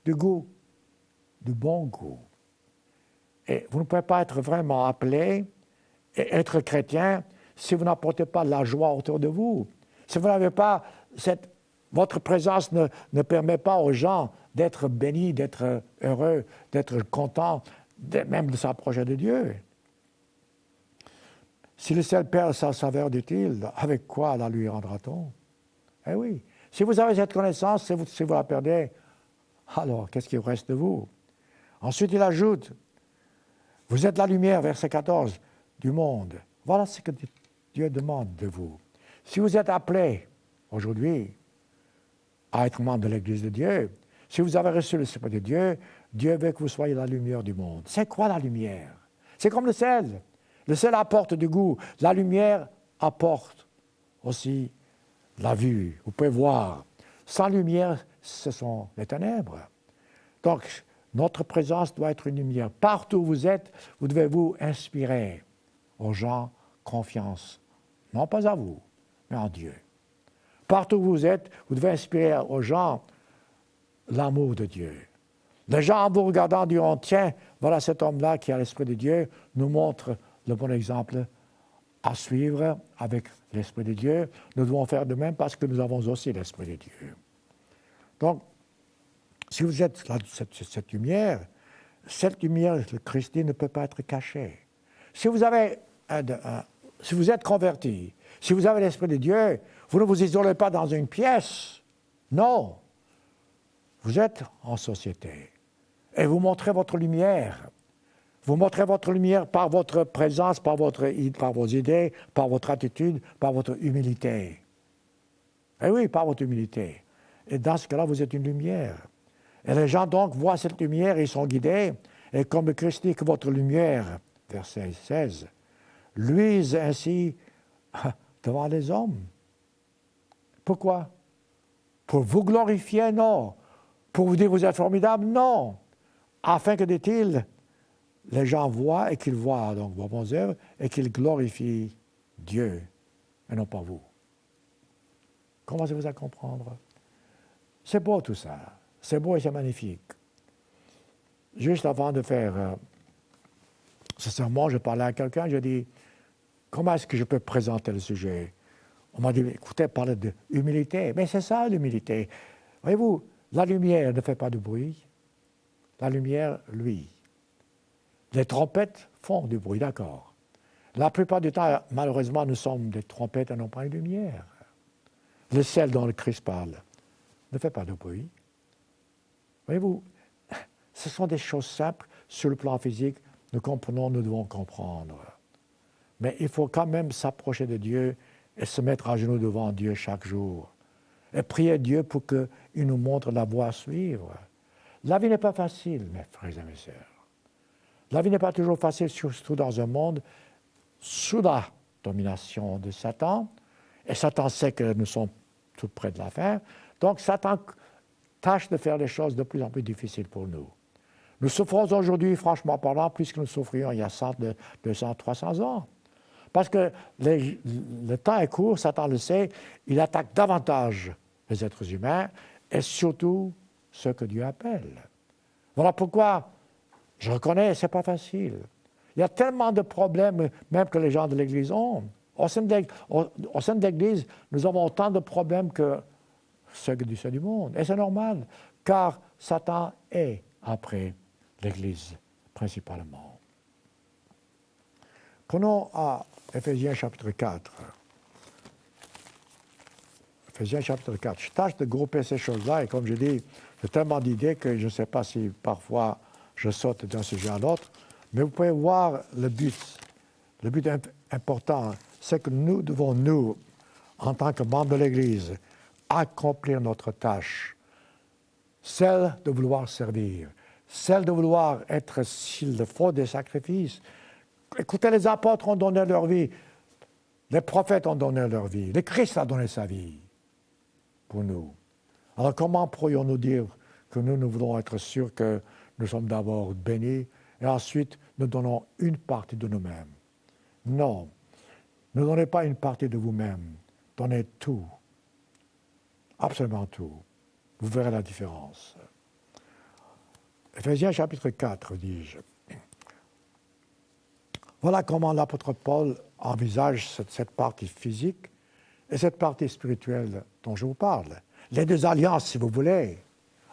Du goût, du bon goût. Et vous ne pouvez pas être vraiment appelé et être chrétien si vous n'apportez pas de la joie autour de vous. Si vous n'avez pas votre présence ne permet pas aux gens d'être bénis, d'être heureux, d'être contents, même de s'approcher de Dieu. Si le sel perd sa saveur utile, avec quoi la lui rendra-t-on? Eh oui. Si vous avez cette connaissance, si vous la perdez, alors qu'est-ce qui reste de vous? Ensuite, il ajoute, vous êtes la lumière, verset 14, du monde. Voilà ce que Dieu demande de vous. Si vous êtes appelé aujourd'hui à être membre de l'Église de Dieu, si vous avez reçu le Esprit de Dieu, Dieu veut que vous soyez la lumière du monde. C'est quoi la lumière? C'est comme le sel. Le sel apporte du goût. La lumière apporte aussi la vue. Vous pouvez voir. Sans lumière, ce sont les ténèbres. Donc, notre présence doit être une lumière. Partout où vous êtes, vous devez vous inspirer aux gens confiance. Non pas à vous, mais en Dieu. Partout où vous êtes, vous devez inspirer aux gens l'amour de Dieu. Les gens, en vous regardant, diront, tiens, voilà cet homme-là qui a l'Esprit de Dieu, nous montre le bon exemple à suivre avec l'Esprit de Dieu. Nous devons faire de même parce que nous avons aussi l'Esprit de Dieu. Donc, si vous êtes cette lumière, cette lumière, le Christ ne peut pas être cachée. Si vous si vous êtes converti, si vous avez l'Esprit de Dieu, vous ne vous isolez pas dans une pièce. Non. Vous êtes en société. Et vous montrez votre lumière. Vous montrez votre lumière par votre présence, par vos idées, par votre attitude, par votre humilité. Eh oui, par votre humilité. Et dans ce cas-là, vous êtes une lumière. Et les gens donc voient cette lumière et ils sont guidés. Et comme le Christ dit que votre lumière, verset 16, luise ainsi devant les hommes. Pourquoi? Pour vous glorifier? Non. Pour vous dire que vous êtes formidable? Non. Afin que, dit-il, les gens voient et qu'ils voient donc vos bonnes œuvres et qu'ils glorifient Dieu et non pas vous. Commencez-vous à comprendre? C'est beau tout ça. C'est beau et c'est magnifique. Juste avant de faire ce sermon, je parlais à quelqu'un, je dis, comment est-ce que je peux présenter le sujet? On m'a dit, écoutez, parlez d'humilité. Mais c'est ça l'humilité. Voyez-vous, la lumière ne fait pas de bruit. La lumière, lui. Les trompettes font du bruit, d'accord. La plupart du temps, malheureusement, nous sommes des trompettes et non pas une lumière. Le sel dont le Christ parle ne fait pas de bruit. Voyez-vous, ce sont des choses simples sur le plan physique. Nous comprenons, nous devons comprendre. Mais il faut quand même s'approcher de Dieu et se mettre à genoux devant Dieu chaque jour. Et prier Dieu pour qu'il nous montre la voie à suivre. La vie n'est pas facile, mes frères et mes sœurs. La vie n'est pas toujours facile, surtout dans un monde sous la domination de Satan. Et Satan sait que nous sommes tout près de la fin. Donc Satan tâche de faire les choses de plus en plus difficiles pour nous. Nous souffrons aujourd'hui, franchement parlant, plus que nous souffrions il y a 100, 200, 300 ans. Parce que le temps est court, Satan le sait, il attaque davantage les êtres humains et surtout ceux que Dieu appelle. Voilà pourquoi je reconnais, ce n'est pas facile. Il y a tellement de problèmes, même que les gens de l'Église ont. Au sein de l'Église, nous avons autant de problèmes que ceux du monde. Et c'est normal, car Satan est après l'Église, principalement. Prenons à Éphésiens chapitre 4. Éphésiens chapitre 4. Je tâche de grouper ces choses-là, et comme je dis, j'ai tellement d'idées que je ne sais pas si parfois je saute d'un sujet à l'autre, mais vous pouvez voir le but. Le but important, c'est que nous devons, nous, en tant que membres de l'Église, accomplir notre tâche, celle de vouloir servir, celle de vouloir être, s'il le faut, des sacrifices. Écoutez, les apôtres ont donné leur vie, les prophètes ont donné leur vie, le Christ a donné sa vie pour nous. Alors comment pourrions-nous dire que nous voulons être sûrs que nous sommes d'abord bénis et ensuite nous donnons une partie de nous-mêmes? Non, ne donnez pas une partie de vous-même, donnez tout, absolument tout. Vous verrez la différence. Éphésiens chapitre 4, dis-je. Voilà comment l'apôtre Paul envisage cette partie physique et cette partie spirituelle dont je vous parle. Les deux alliances, si vous voulez.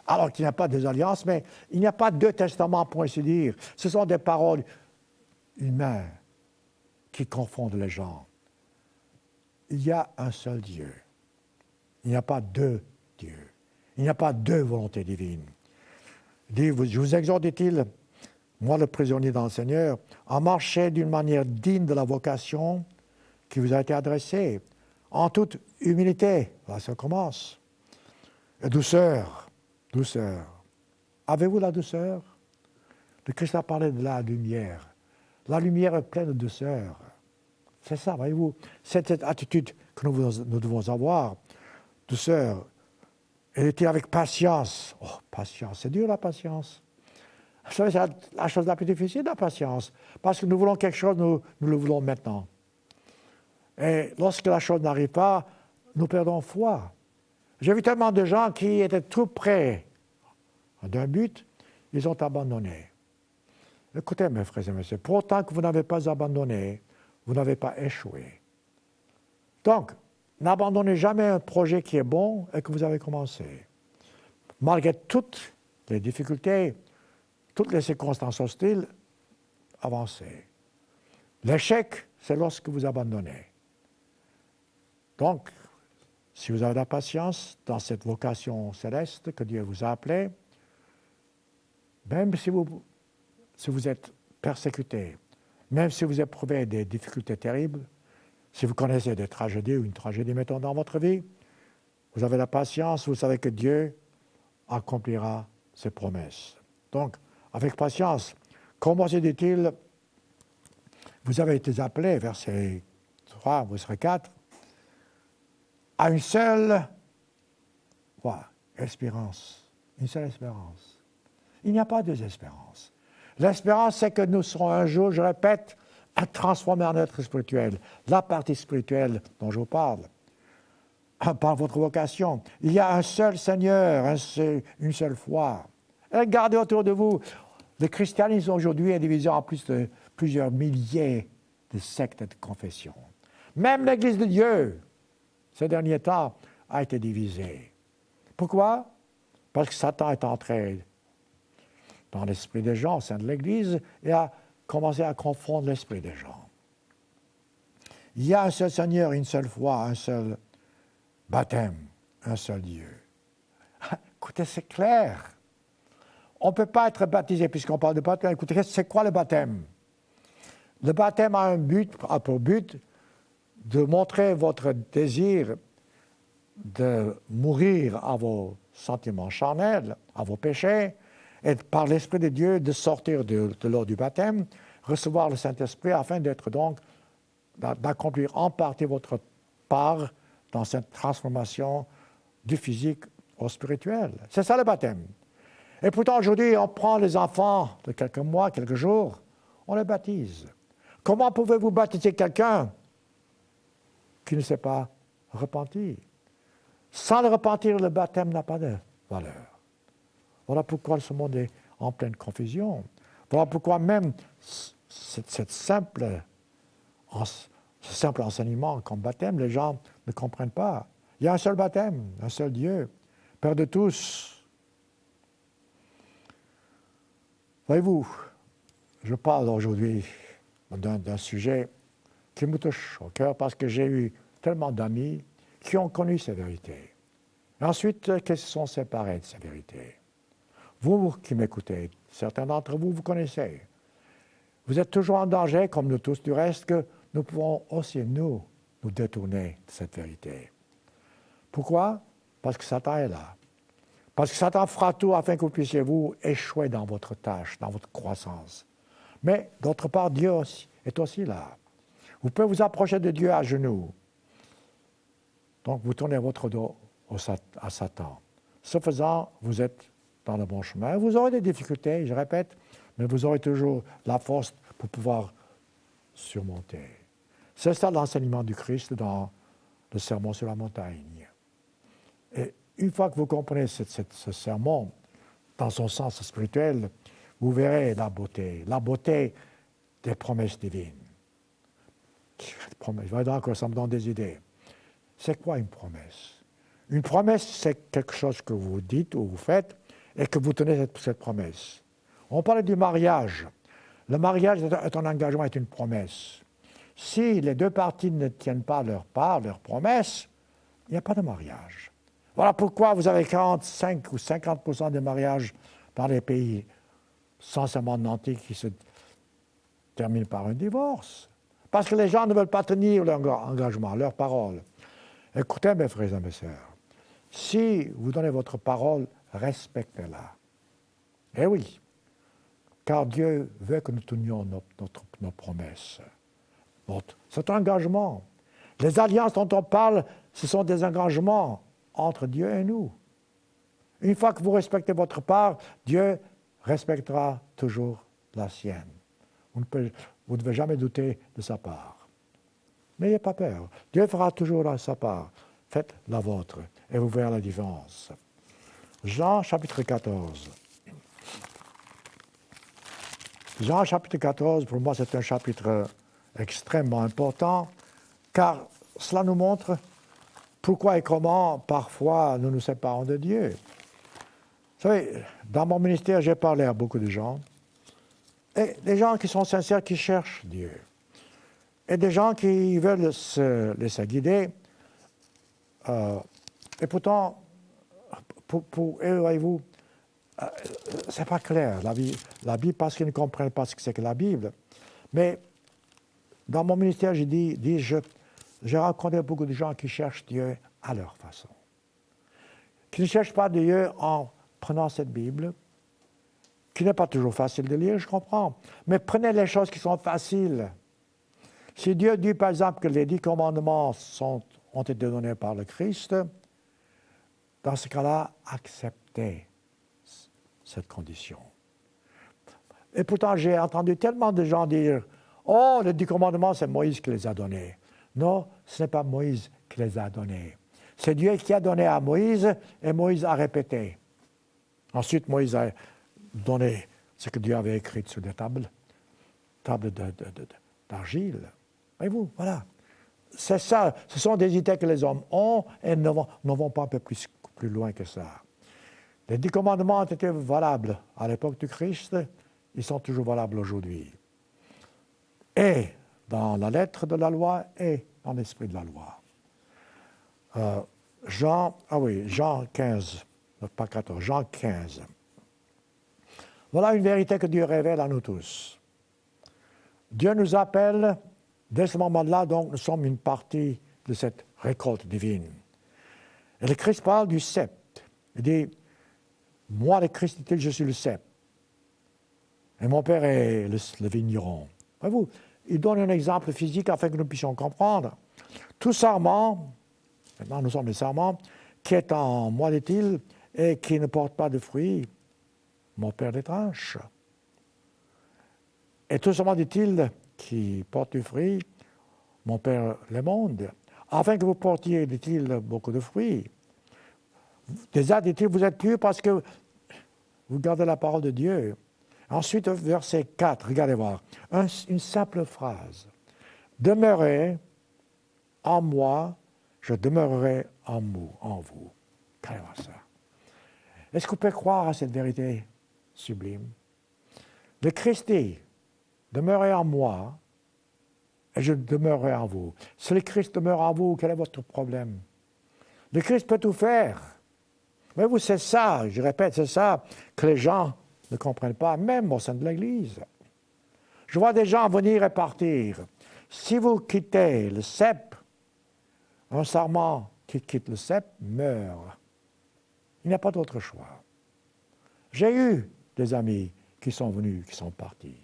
Alors qu'il n'y a pas deux alliances, mais il n'y a pas deux testaments, pour ainsi dire. Ce sont des paroles humaines qui confondent les gens. Il y a un seul Dieu. Il n'y a pas deux dieux. Il n'y a pas deux volontés divines. Je vous exhorte, dit-il, moi le prisonnier dans le Seigneur, à marcher d'une manière digne de la vocation qui vous a été adressée, en toute humilité. Là, ça commence. Et douceur, douceur. Avez-vous la douceur? Le Christ a parlé de la lumière. La lumière est pleine de douceur. C'est ça, voyez-vous, c'est cette attitude que nous devons avoir. Douceur. Elle était avec patience. Oh, patience, c'est dur la patience. Vous savez, c'est la chose la plus difficile, la patience. Parce que nous voulons quelque chose, nous le voulons maintenant. Et lorsque la chose n'arrive pas, nous perdons foi. J'ai vu tellement de gens qui étaient tout près d'un but, ils ont abandonné. Écoutez, mes frères et mes sœurs, pour autant que vous n'avez pas abandonné, vous n'avez pas échoué. Donc, n'abandonnez jamais un projet qui est bon et que vous avez commencé. Malgré toutes les difficultés, toutes les circonstances hostiles, avancez. L'échec, c'est lorsque vous abandonnez. Donc, si vous avez de la patience dans cette vocation céleste que Dieu vous a appelée, même si vous êtes persécuté, même si vous éprouvez des difficultés terribles, si vous connaissez des tragédies ou une tragédie, mettons, dans votre vie, vous avez la patience, vous savez que Dieu accomplira ses promesses. Donc, avec patience, comment se dit-il, vous avez été appelés, verset 3, verset 4, à une seule espérance. Une seule espérance. Il n'y a pas deux espérances. L'espérance, c'est que nous serons un jour, je répète, transformés en être spirituel. La partie spirituelle dont je vous parle, par votre vocation. Il y a un seul Seigneur, une seule foi. Regardez autour de vous. Le christianisme aujourd'hui est divisé en plusieurs milliers de sectes et de confessions. Même l'Église de Dieu, ces derniers temps, a été divisée. Pourquoi? Parce que Satan est entré dans l'esprit des gens au sein de l'Église et a commencé à confondre l'esprit des gens. Il y a un seul Seigneur, une seule foi, un seul baptême, un seul Dieu. Écoutez, c'est clair. On ne peut pas être baptisé, puisqu'on parle de baptême. Écoutez, c'est quoi le baptême? Le baptême a pour but de montrer votre désir de mourir à vos sentiments charnels, à vos péchés, et par l'Esprit de Dieu de sortir de l'eau du baptême, recevoir le Saint-Esprit afin d'être donc, d'accomplir en partie votre part dans cette transformation du physique au spirituel. C'est ça le baptême. Et pourtant, aujourd'hui, on prend les enfants de quelques mois, quelques jours, on les baptise. Comment pouvez-vous baptiser quelqu'un qui ne s'est pas repenti? Sans le repentir, le baptême n'a pas de valeur. Voilà pourquoi ce monde est en pleine confusion. Voilà pourquoi même ce simple enseignement comme baptême, les gens ne comprennent pas. Il y a un seul baptême, un seul Dieu, Père de tous. Voyez-vous, je parle aujourd'hui d'un sujet qui me touche au cœur parce que j'ai eu tellement d'amis qui ont connu ces vérités. Et ensuite, qui se sont séparés de ces vérités. Vous qui m'écoutez, certains d'entre vous, vous connaissez. Vous êtes toujours en danger, comme nous tous du reste, que nous pouvons aussi, nous détourner de cette vérité. Pourquoi? Parce que Satan est là. Parce que Satan fera tout afin que vous puissiez vous échouer dans votre tâche, dans votre croissance. Mais d'autre part, Dieu est aussi là. Vous pouvez vous approcher de Dieu à genoux. Donc vous tournez votre dos à Satan. Ce faisant, vous êtes dans le bon chemin. Vous aurez des difficultés, je répète, mais vous aurez toujours la force pour pouvoir surmonter. C'est ça l'enseignement du Christ dans le sermon sur la montagne. Et une fois que vous comprenez ce sermon dans son sens spirituel, vous verrez la beauté des promesses divines. Donc, ça me donne des idées. C'est quoi une promesse? Une promesse, c'est quelque chose que vous dites ou vous faites et que vous tenez cette promesse. On parle du mariage. Le mariage est un engagement, est une promesse. Si les deux parties ne tiennent pas leur part, leur promesse, il n'y a pas de mariage. Voilà pourquoi vous avez 45 ou 50% des mariages dans les pays censément nantis qui se terminent par un divorce. Parce que les gens ne veulent pas tenir leur engagement, leur parole. Écoutez, mes frères et mes sœurs, si vous donnez votre parole, respectez-la. Eh oui, car Dieu veut que nous tenions nos promesses. C'est un engagement. Les alliances dont on parle, ce sont des engagements entre Dieu et nous. Une fois que vous respectez votre part, Dieu respectera toujours la sienne. Vous ne devez jamais douter de sa part. N'ayez pas peur. Dieu fera toujours sa part. Faites la vôtre et vous verrez la différence. Jean chapitre 14. Jean chapitre 14, pour moi, c'est un chapitre extrêmement important, car cela nous montre pourquoi et comment, parfois, nous nous séparons de Dieu. Vous savez, dans mon ministère, j'ai parlé à beaucoup de gens, Et des gens qui sont sincères, qui cherchent Dieu. Et des gens qui veulent se laisser guider. Et pourtant, pour eux, voyez-vous, c'est pas clair, la Bible, parce qu'ils ne comprennent pas ce que c'est que la Bible. Mais dans mon ministère, j'ai rencontré beaucoup de gens qui cherchent Dieu à leur façon. Qui ne cherchent pas Dieu en prenant cette Bible, qui n'est pas toujours facile de lire, je comprends. Mais prenez les choses qui sont faciles. Si Dieu dit, par exemple, que les 10 commandements ont été donnés par le Christ, dans ce cas-là, acceptez cette condition. Et pourtant, j'ai entendu tellement de gens dire « Oh, les 10 commandements, c'est Moïse qui les a donnés. » Non, ce n'est pas Moïse qui les a donnés. C'est Dieu qui a donné à Moïse, et Moïse a répété. Ensuite, Moïse a donné ce que Dieu avait écrit sur des tables d'argile. Voyez-vous, voilà. C'est ça, ce sont des idées que les hommes ont et ne vont pas un peu plus loin que ça. Les 10 commandements ont été valables à l'époque du Christ, ils sont toujours valables aujourd'hui. Et dans la lettre de la loi et dans l'esprit de la loi. Jean 15, pas 14, Jean 15. Voilà une vérité que Dieu révèle à nous tous. Dieu nous appelle, dès ce moment-là, donc nous sommes une partie de cette récolte divine. Et le Christ parle du cep. Il dit, moi le Christ dit-il, je suis le cep. Et mon Père est le vigneron. Voyez-vous, il donne un exemple physique afin que nous puissions comprendre. Tout sarment, maintenant nous sommes les sarments, qui est en moi, dit-il, et qui ne porte pas de fruits, mon Père les tranche. Et tout sarment, dit-il, qui porte du fruit, mon Père les monde. Afin que vous portiez, dit-il, beaucoup de fruits. Déjà, dit-il, vous êtes purs parce que vous gardez la parole de Dieu. Ensuite, verset 4, regardez voir, une simple phrase. Demeurez en moi, je demeurerai en vous. Regardez voir ça. Est-ce que vous pouvez croire à cette vérité sublime? Le Christ dit, demeurez en moi, et je demeurerai en vous. Si le Christ demeure en vous, quel est votre problème? Le Christ peut tout faire. Mais vous, c'est ça, je répète, c'est ça que les gens ne comprennent pas, même au sein de l'Église. Je vois des gens venir et partir. Si vous quittez le cep, un sarment qui quitte le cep meurt. Il n'y a pas d'autre choix. J'ai eu des amis qui sont venus, qui sont partis.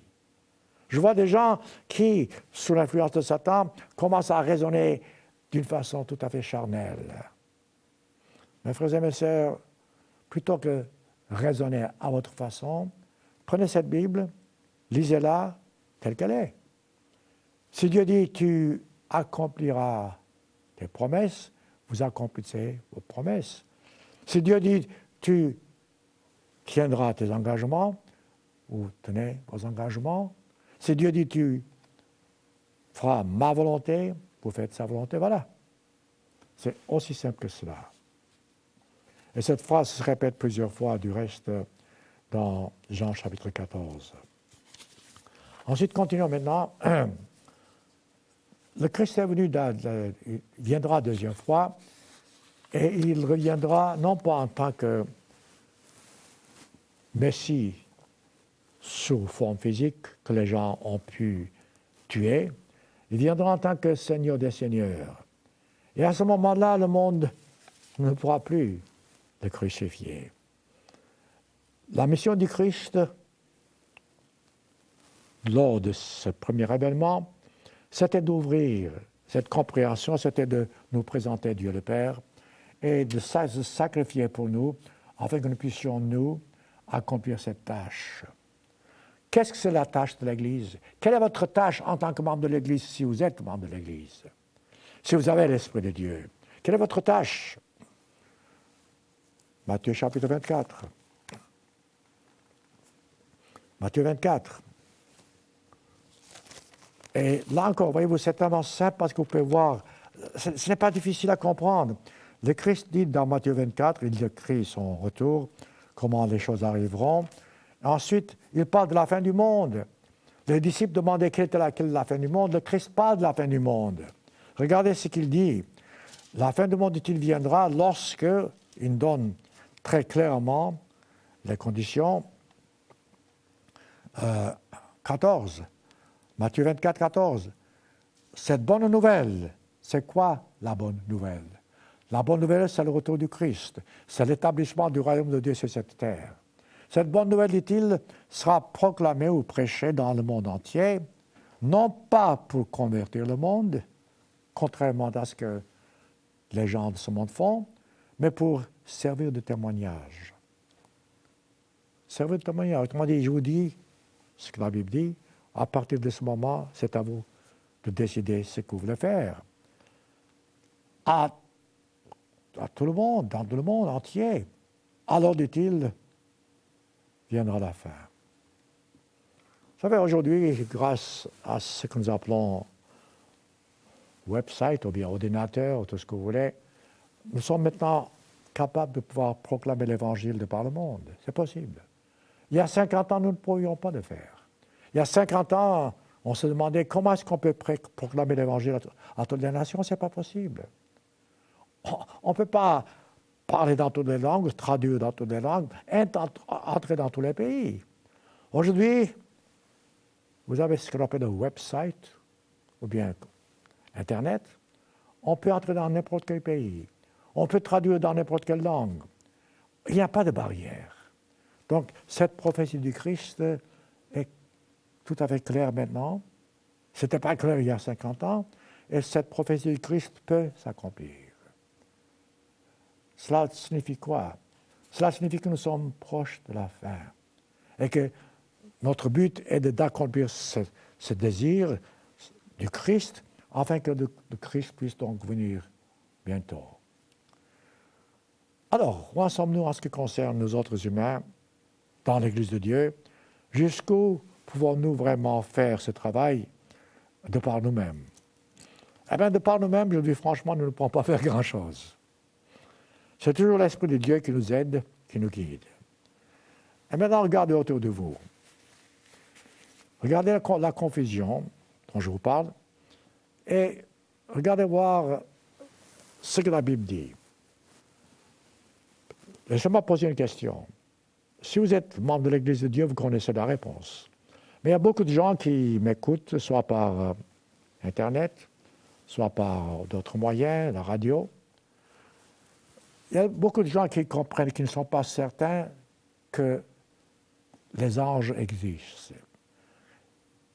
Je vois des gens qui, sous l'influence de Satan, commencent à raisonner d'une façon tout à fait charnelle. Mes frères et mes sœurs, plutôt que raisonner à votre façon, prenez cette Bible, lisez-la telle qu'elle est. Si Dieu dit « tu accompliras tes promesses », vous accomplissez vos promesses. Si Dieu dit « tu tiendras tes engagements », vous tenez vos engagements. Si Dieu dit « tu feras ma volonté », vous faites sa volonté, voilà. C'est aussi simple que cela. Et cette phrase se répète plusieurs fois, du reste, dans Jean chapitre 14. Ensuite, continuons maintenant. Le Christ est venu, il viendra deuxième fois, et il reviendra non pas en tant que Messie sous forme physique que les gens ont pu tuer, il viendra en tant que Seigneur des Seigneurs. Et à ce moment-là, le monde ne pourra plus le crucifier. La mission du Christ, lors de ce premier événement, c'était d'ouvrir cette compréhension, c'était de nous présenter Dieu le Père et de se sacrifier pour nous, afin que nous puissions, nous, accomplir cette tâche. Qu'est-ce que c'est la tâche de l'Église? Quelle est votre tâche en tant que membre de l'Église, si vous êtes membre de l'Église? Si vous avez l'Esprit de Dieu, quelle est votre tâche? Matthieu chapitre 24. Matthieu 24. Et là encore, voyez-vous, c'est tellement simple parce que vous pouvez voir, ce n'est pas difficile à comprendre. Le Christ dit dans Matthieu 24, il décrit son retour, comment les choses arriveront. Ensuite, il parle de la fin du monde. Les disciples demandaient quelle était la fin du monde. Le Christ parle de la fin du monde. Regardez ce qu'il dit. La fin du monde, dit-il, viendra lorsque, il donne très clairement les conditions. 14, Matthieu 24, 14. Cette bonne nouvelle, c'est quoi la bonne nouvelle? La bonne nouvelle, c'est le retour du Christ. C'est l'établissement du royaume de Dieu sur cette terre. Cette bonne nouvelle, dit-il, sera proclamée ou prêchée dans le monde entier, non pas pour convertir le monde, contrairement à ce que les gens de ce monde font, mais pour servir de témoignage. Servir de témoignage. Autrement dit, je vous dis ce que la Bible dit. À partir de ce moment, c'est à vous de décider ce que vous voulez faire. À tout le monde, dans le monde entier. Alors, dit-il, viendra la fin. Vous savez, aujourd'hui, grâce à ce que nous appelons website ou bien ordinateur ou tout ce que vous voulez, nous sommes maintenant capables de pouvoir proclamer l'Évangile de par le monde. C'est possible. Il y a 50 ans, nous ne pourrions pas le faire. Il y a 50 ans, on se demandait comment est-ce qu'on peut proclamer l'Évangile à toutes les nations. Ce n'est pas possible. On ne peut pas parler dans toutes les langues, traduire dans toutes les langues, entrer dans tous les pays. Aujourd'hui, vous avez ce qu'on appelle un website, ou bien Internet. On peut entrer dans n'importe quel pays. On peut traduire dans n'importe quelle langue. Il n'y a pas de barrière. Donc, cette prophétie du Christ est tout à fait claire maintenant. Ce n'était pas clair il y a 50 ans. Et cette prophétie du Christ peut s'accomplir. Cela signifie quoi? Cela signifie que nous sommes proches de la fin. Et que notre but est d'accomplir ce désir du Christ, afin que le Christ puisse donc venir bientôt. Alors, où en sommes-nous en ce qui concerne nous autres humains dans l'Église de Dieu? Jusqu'où pouvons-nous vraiment faire ce travail de par nous-mêmes? Eh bien, de par nous-mêmes, je dis franchement, nous ne pouvons pas faire grand-chose. C'est toujours l'Esprit de Dieu qui nous aide, qui nous guide. Et maintenant, regardez autour de vous. Regardez la confusion dont je vous parle et regardez voir ce que la Bible dit. Laissez-moi poser une question. Si vous êtes membre de l'Église de Dieu, vous connaissez la réponse. Mais il y a beaucoup de gens qui m'écoutent, soit par Internet, soit par d'autres moyens, la radio. Il y a beaucoup de gens qui comprennent, qui ne sont pas certains que les anges existent.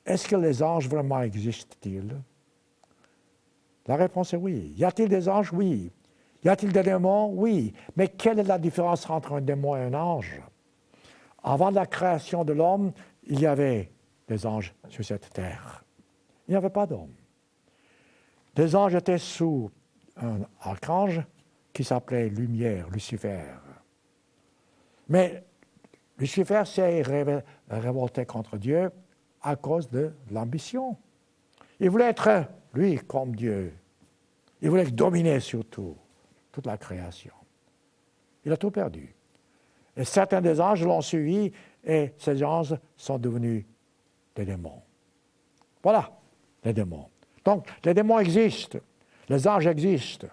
Est-ce que les anges vraiment existent-ils? La réponse est oui. Y a-t-il des anges? Oui. Y a-t-il des démons? Oui. Mais quelle est la différence entre un démon et un ange? Avant la création de l'homme, il y avait des anges sur cette terre. Il n'y avait pas d'hommes. Les anges étaient sous un archange qui s'appelait Lumière, Lucifer. Mais Lucifer s'est révolté contre Dieu à cause de l'ambition. Il voulait être, lui, comme Dieu. Il voulait dominer sur tout, toute la création. Il a tout perdu. Et certains des anges l'ont suivi et ces anges sont devenus des démons. Voilà, les démons. Donc, les démons existent. Les anges existent.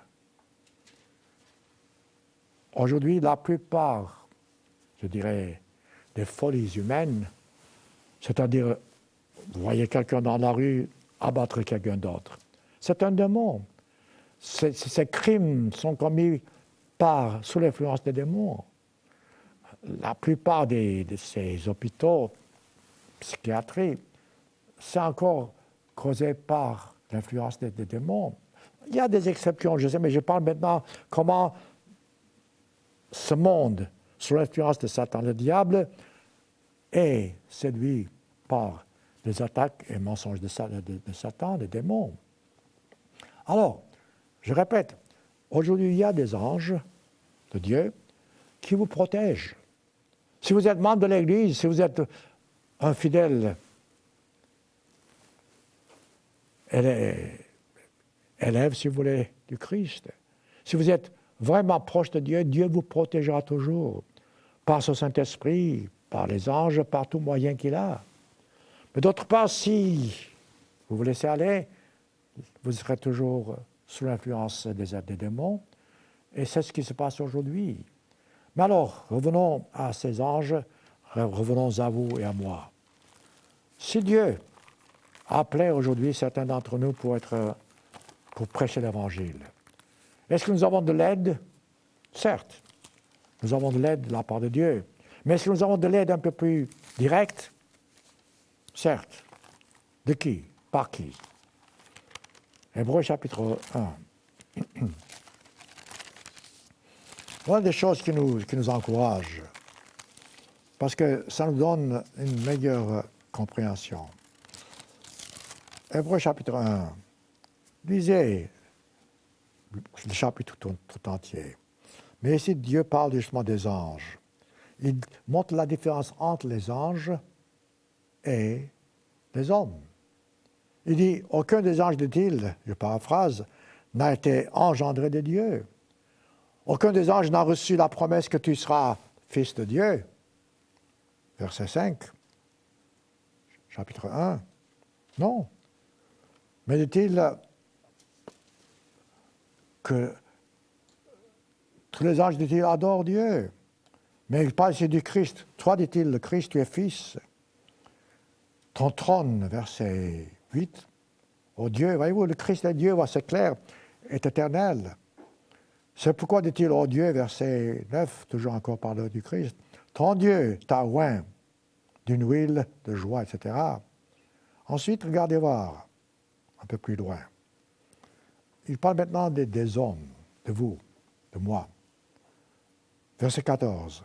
Aujourd'hui, la plupart, je dirais, des folies humaines, c'est-à-dire, vous voyez quelqu'un dans la rue abattre quelqu'un d'autre, c'est un démon. Ces crimes sont commis sous l'influence des démons. La plupart de ces hôpitaux psychiatriques, c'est encore causé par l'influence des démons. Il y a des exceptions, je sais, mais je parle maintenant comment ce monde, sous l'influence de Satan, le diable, est séduit par les attaques et mensonges de Satan, des démons. Alors, je répète, aujourd'hui, il y a des anges de Dieu qui vous protègent. Si vous êtes membre de l'Église, si vous êtes un fidèle élève, si vous voulez, du Christ, si vous êtes vraiment proche de Dieu, Dieu vous protégera toujours par son Saint-Esprit, par les anges, par tout moyen qu'il a. Mais d'autre part, si vous vous laissez aller, vous serez toujours sous l'influence des démons, et c'est ce qui se passe aujourd'hui. Mais alors, revenons à ces anges, revenons à vous et à moi. Si Dieu appelait aujourd'hui certains d'entre nous pour prêcher l'Évangile, est-ce que nous avons de l'aide? Certes, nous avons de l'aide de la part de Dieu. Mais est-ce que nous avons de l'aide un peu plus directe? Certes. De qui? Par qui? Hébreux chapitre 1. Voilà des choses qui nous encouragent, parce que ça nous donne une meilleure compréhension. Hébreux chapitre 1. Lisez le chapitre tout entier. Mais ici, Dieu parle justement des anges. Il montre la différence entre les anges et les hommes. Il dit, aucun des anges, dit-il, je paraphrase, n'a été engendré de Dieu. Aucun des anges n'a reçu la promesse que tu seras fils de Dieu. Verset 5, chapitre 1. Non. Mais dit-il que tous les anges, dit-il, adorent Dieu. Mais il parle ici du Christ. Toi, dit-il, le Christ, tu es fils. Ton trône, verset 8. Oh Dieu, voyez-vous, le Christ est Dieu, c'est clair, est éternel. C'est pourquoi, dit-il, oh Dieu, verset 9, toujours encore parlant du Christ, ton Dieu t'a oint d'une huile de joie, etc. Ensuite, regardez voir, un peu plus loin. Il parle maintenant des hommes, de vous, de moi. Verset 14.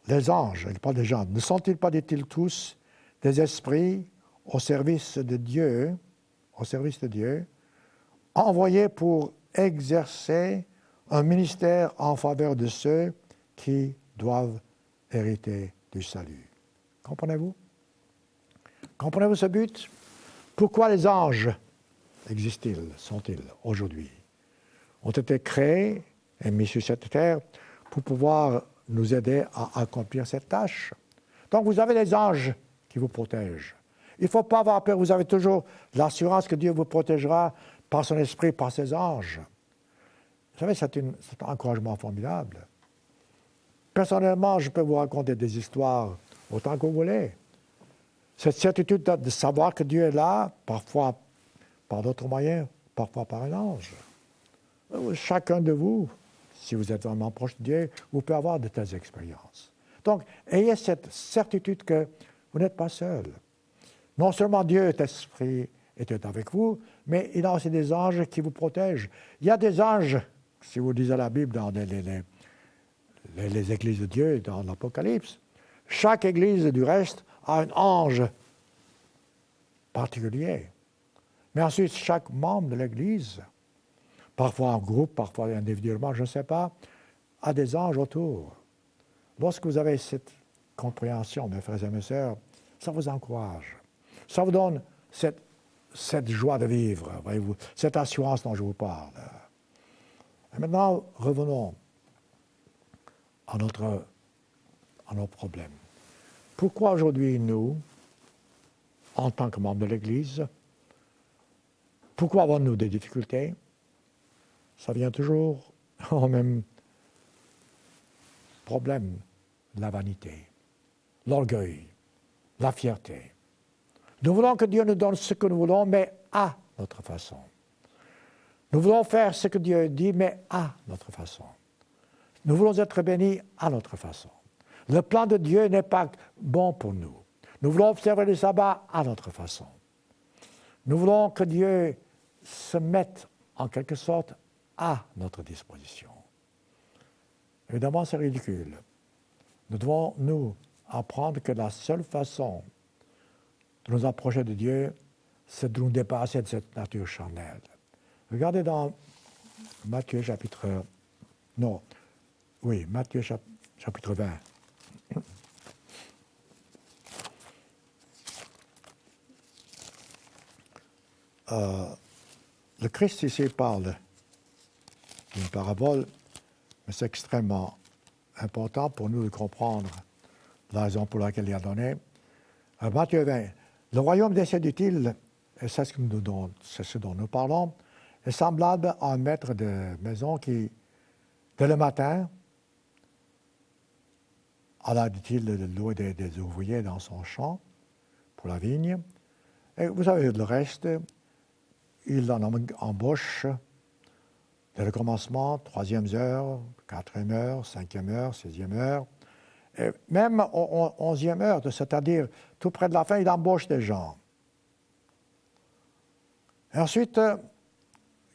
Les anges, il parle des gens, ne sont-ils pas, dit-il, tous des esprits au service de Dieu, envoyés pour exercer un ministère en faveur de ceux qui doivent hériter du salut. Comprenez-vous? Comprenez-vous ce but? Pourquoi les anges existent-ils, sont-ils aujourd'hui? Ont été créés et mis sur cette terre pour pouvoir nous aider à accomplir cette tâche. Donc vous avez les anges qui vous protègent. Il ne faut pas avoir peur, vous avez toujours l'assurance que Dieu vous protégera par son esprit, par ses anges. Vous savez, c'est un encouragement formidable. Personnellement, je peux vous raconter des histoires autant que vous voulez. Cette certitude de savoir que Dieu est là, parfois par d'autres moyens, parfois par un ange. Chacun de vous, si vous êtes vraiment proche de Dieu, vous pouvez avoir de telles expériences. Donc, ayez cette certitude que vous n'êtes pas seul. Non seulement Dieu est esprit, est avec vous, mais il y a aussi des anges qui vous protègent. Il y a des anges, si vous lisez la Bible dans les églises de Dieu, dans l'Apocalypse, chaque église, du reste, a un ange particulier. Mais ensuite, chaque membre de l'église, parfois en groupe, parfois individuellement, je ne sais pas, a des anges autour. Lorsque vous avez cette compréhension, mes frères et mes sœurs, ça vous encourage. Ça vous donne cette joie de vivre, voyez-vous, cette assurance dont je vous parle. Et maintenant, revenons à nos problèmes. Pourquoi aujourd'hui, nous, en tant que membres de l'Église, pourquoi avons-nous des difficultés? Ça vient toujours au même problème, la vanité, l'orgueil, la fierté. Nous voulons que Dieu nous donne ce que nous voulons, mais à notre façon. Nous voulons faire ce que Dieu dit, mais à notre façon. Nous voulons être bénis à notre façon. Le plan de Dieu n'est pas bon pour nous. Nous voulons observer le sabbat à notre façon. Nous voulons que Dieu se mette en quelque sorte à notre disposition. Évidemment, c'est ridicule. Nous devons, nous, apprendre que la seule façon de nous approcher de Dieu, c'est de nous débarrasser de cette nature charnelle. Regardez dans Matthieu chapitre 20. Le Christ ici parle d'une parabole, mais c'est extrêmement important pour nous de comprendre la raison pour laquelle il a donné. Matthieu 20. Le royaume des cieux, dit-il, et c'est ce dont nous parlons, est semblable à un maître de maison qui, dès le matin, alla, dit-il, louer des ouvriers dans son champ pour la vigne. Et vous savez le reste, il en embauche dès le commencement, 3e heure, 4e heure, 5e heure, 6e heure, et même au 11e heure, c'est-à-dire tout près de la fin, il embauche des gens. Et ensuite,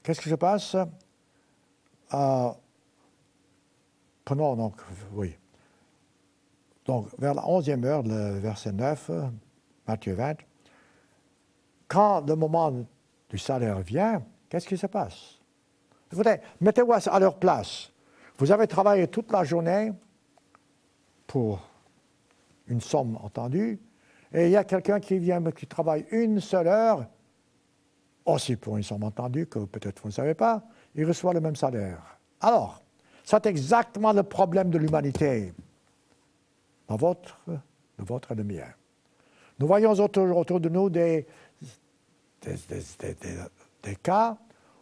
qu'est-ce qui se passe? Prenons donc, oui. Donc, vers la 11e heure, le verset 9, Matthieu 20, quand le moment du salaire vient, qu'est-ce qui se passe? Écoutez, mettez-vous à leur place. Vous avez travaillé toute la journée pour une somme entendue, et il y a quelqu'un qui vient, qui travaille une seule heure, aussi pour une somme entendue, que peut-être vous ne savez pas, il reçoit le même salaire. Alors, c'est exactement le problème de l'humanité, le vôtre et le mien. Nous voyons autour de nous des cas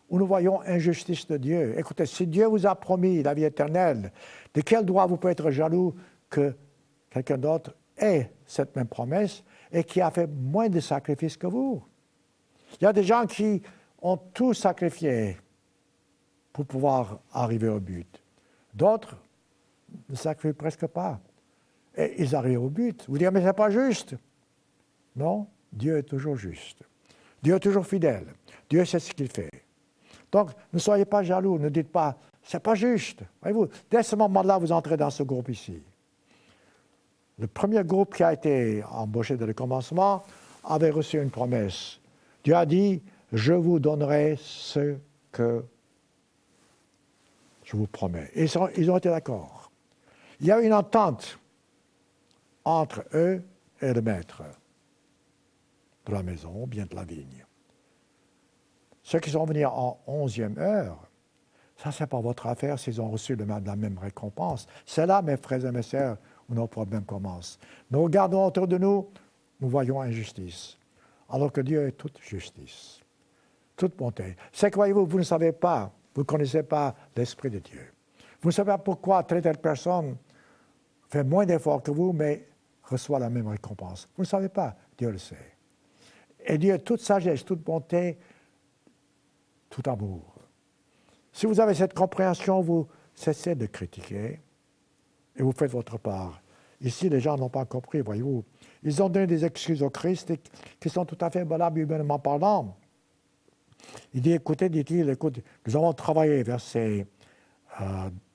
où nous voyons injustice de Dieu. Écoutez, si Dieu vous a promis la vie éternelle, de quel droit vous pouvez être jaloux que quelqu'un d'autre ait cette même promesse et qui a fait moins de sacrifices que vous? Il y a des gens qui ont tout sacrifié pour pouvoir arriver au but. D'autres ne sacrifient presque pas. Et ils arrivent au but. Vous direz, mais ce n'est pas juste. Non, Dieu est toujours juste. Dieu est toujours fidèle. Dieu sait ce qu'il fait. Donc, ne soyez pas jaloux. Ne dites pas, c'est pas juste. Voyez-vous, dès ce moment-là, vous entrez dans ce groupe ici. Le premier groupe qui a été embauché dès le commencement avait reçu une promesse. Dieu a dit, je vous donnerai ce que je vous promets. Et ils ont été d'accord. Il y a une entente entre eux et le maître de la maison, bien de la vigne. Ceux qui sont venus en 11e heure, ça, ce n'est pas votre affaire s'ils ont reçu la même récompense. C'est là, mes frères et mes sœurs, où nos problèmes commencent. Nous regardons autour de nous, nous voyons injustice, alors que Dieu est toute justice, toute bonté. C'est que, voyez-vous, vous ne savez pas, vous ne connaissez pas l'Esprit de Dieu. Vous ne savez pas pourquoi telle personne fait moins d'efforts que vous, mais reçoit la même récompense. Vous ne savez pas, Dieu le sait. Et Dieu, toute sagesse, toute bonté, tout amour. Si vous avez cette compréhension, vous cessez de critiquer et vous faites votre part. Ici, les gens n'ont pas compris, voyez-vous. Ils ont donné des excuses au Christ qui sont tout à fait valables humainement parlant. Il dit, écoutez, dit-il, écoute, nous avons travaillé, verset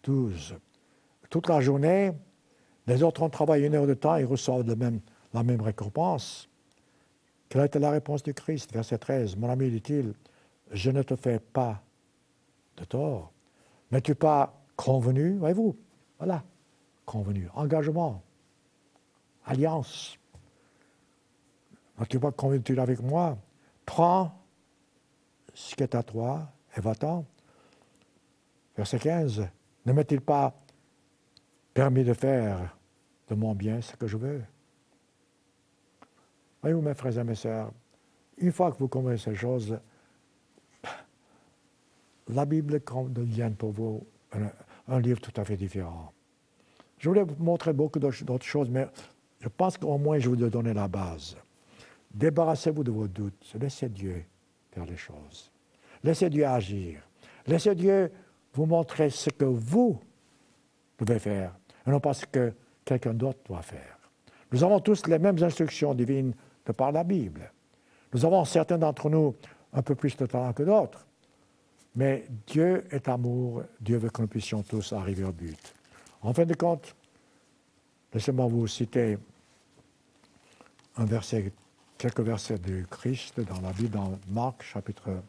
12, toute la journée, les autres ont travaillé 1 heure de temps, ils reçoivent la même récompense. Quelle a été la réponse du Christ? Verset 13, mon ami, dit-il, je ne te fais pas de tort. N'es-tu pas convenu? Voyez-vous, voilà, convenu, engagement, alliance. N'es-tu pas convenu avec moi? Prends ce qui est à toi et va-t'en. Verset 15, ne m'est-il pas permis de faire de mon bien ce que je veux? Voyez-vous, mes frères et mes sœurs, une fois que vous comprenez ces choses, la Bible devient pour vous un livre tout à fait différent. Je voulais vous montrer beaucoup d'autres choses, mais je pense qu'au moins je vous ai donné la base. Débarrassez-vous de vos doutes. Laissez Dieu faire les choses. Laissez Dieu agir. Laissez Dieu vous montrer ce que vous devez faire, et non pas ce que quelqu'un d'autre doit faire. Nous avons tous les mêmes instructions divines de par la Bible. Nous avons, certains d'entre nous, un peu plus de talent que d'autres. Mais Dieu est amour, Dieu veut que nous puissions tous arriver au but. En fin de compte, laissez-moi vous citer quelques versets du Christ dans la Bible, dans Marc, chapitre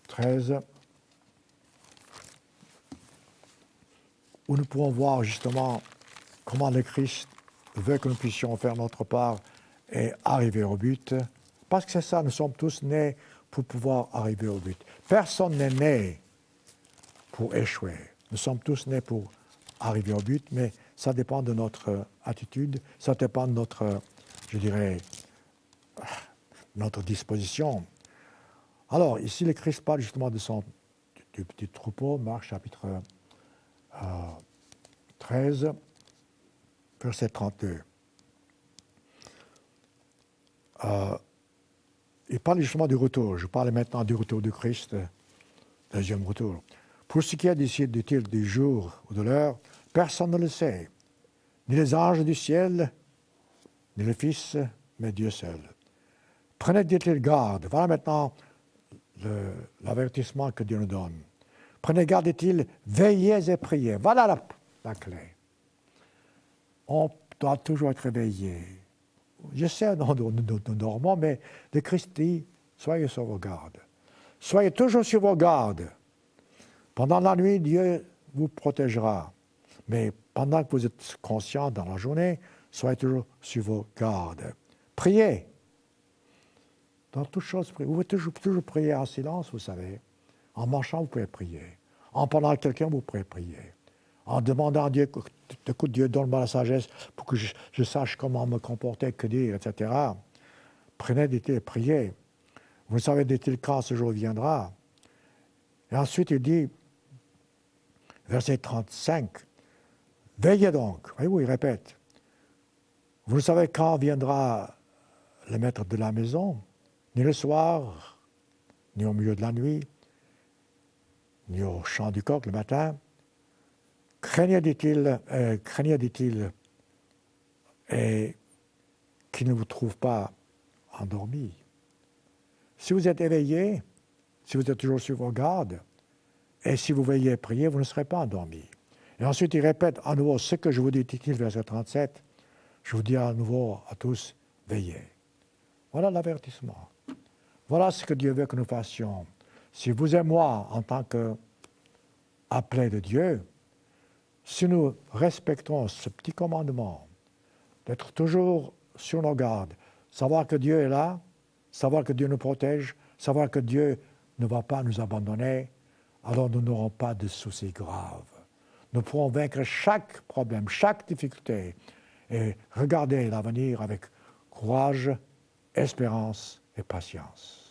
13, où nous pouvons voir justement comment le Christ veut que nous puissions faire notre part et arriver au but. Parce que c'est ça, nous sommes tous nés pour pouvoir arriver au but. Personne n'est né pour échouer. Nous sommes tous nés pour arriver au but, mais ça dépend de notre attitude, ça dépend de notre je dirais, notre disposition. Alors, ici, le Christ parle justement du petit troupeau, Marc chapitre 13, verset 32. Il parle justement du retour. Je parle maintenant du retour du Christ, deuxième retour. Pour ce qui est d'ici, dit-il, du jour ou de l'heure, personne ne le sait. Ni les anges du ciel, ni le Fils, mais Dieu seul. Prenez, dit-il, garde. Voilà maintenant l'avertissement que Dieu nous donne. Prenez garde, dit-il, veillez et priez. Voilà la clé. On doit toujours être réveillé. Je sais, nous dormons, mais le Christ dit, soyez sur vos gardes. Soyez toujours sur vos gardes. Pendant la nuit, Dieu vous protégera. Mais pendant que vous êtes conscient dans la journée, soyez toujours sur vos gardes. Priez. Dans toutes choses, vous pouvez toujours prier en silence, vous savez. En marchant, vous pouvez prier. En parlant à quelqu'un, vous pouvez prier. En demandant à Dieu, écoute, Dieu, donne-moi la sagesse pour que je sache comment me comporter, que dire, etc. Prenez, dit-il, priez. Vous savez, dit-il, quand ce jour viendra. Et ensuite, il dit, verset 35, veillez donc. Voyez-vous, il répète. Vous savez quand viendra le maître de la maison, ni le soir, ni au milieu de la nuit, ni au chant du coq le matin. Craignez, dit-il, et qu'il ne vous trouve pas endormi. Si vous êtes éveillé, si vous êtes toujours sur vos gardes, et si vous veillez et priez, vous ne serez pas endormi. Et ensuite, il répète à nouveau ce que je vous dis, dit-il, verset 37, je vous dis à nouveau à tous, veillez. Voilà l'avertissement. Voilà ce que Dieu veut que nous fassions. Si vous et moi, en tant qu'appelés de Dieu, si nous respectons ce petit commandement, d'être toujours sur nos gardes, savoir que Dieu est là, savoir que Dieu nous protège, savoir que Dieu ne va pas nous abandonner, alors nous n'aurons pas de soucis graves. Nous pourrons vaincre chaque problème, chaque difficulté et regarder l'avenir avec courage, espérance et patience.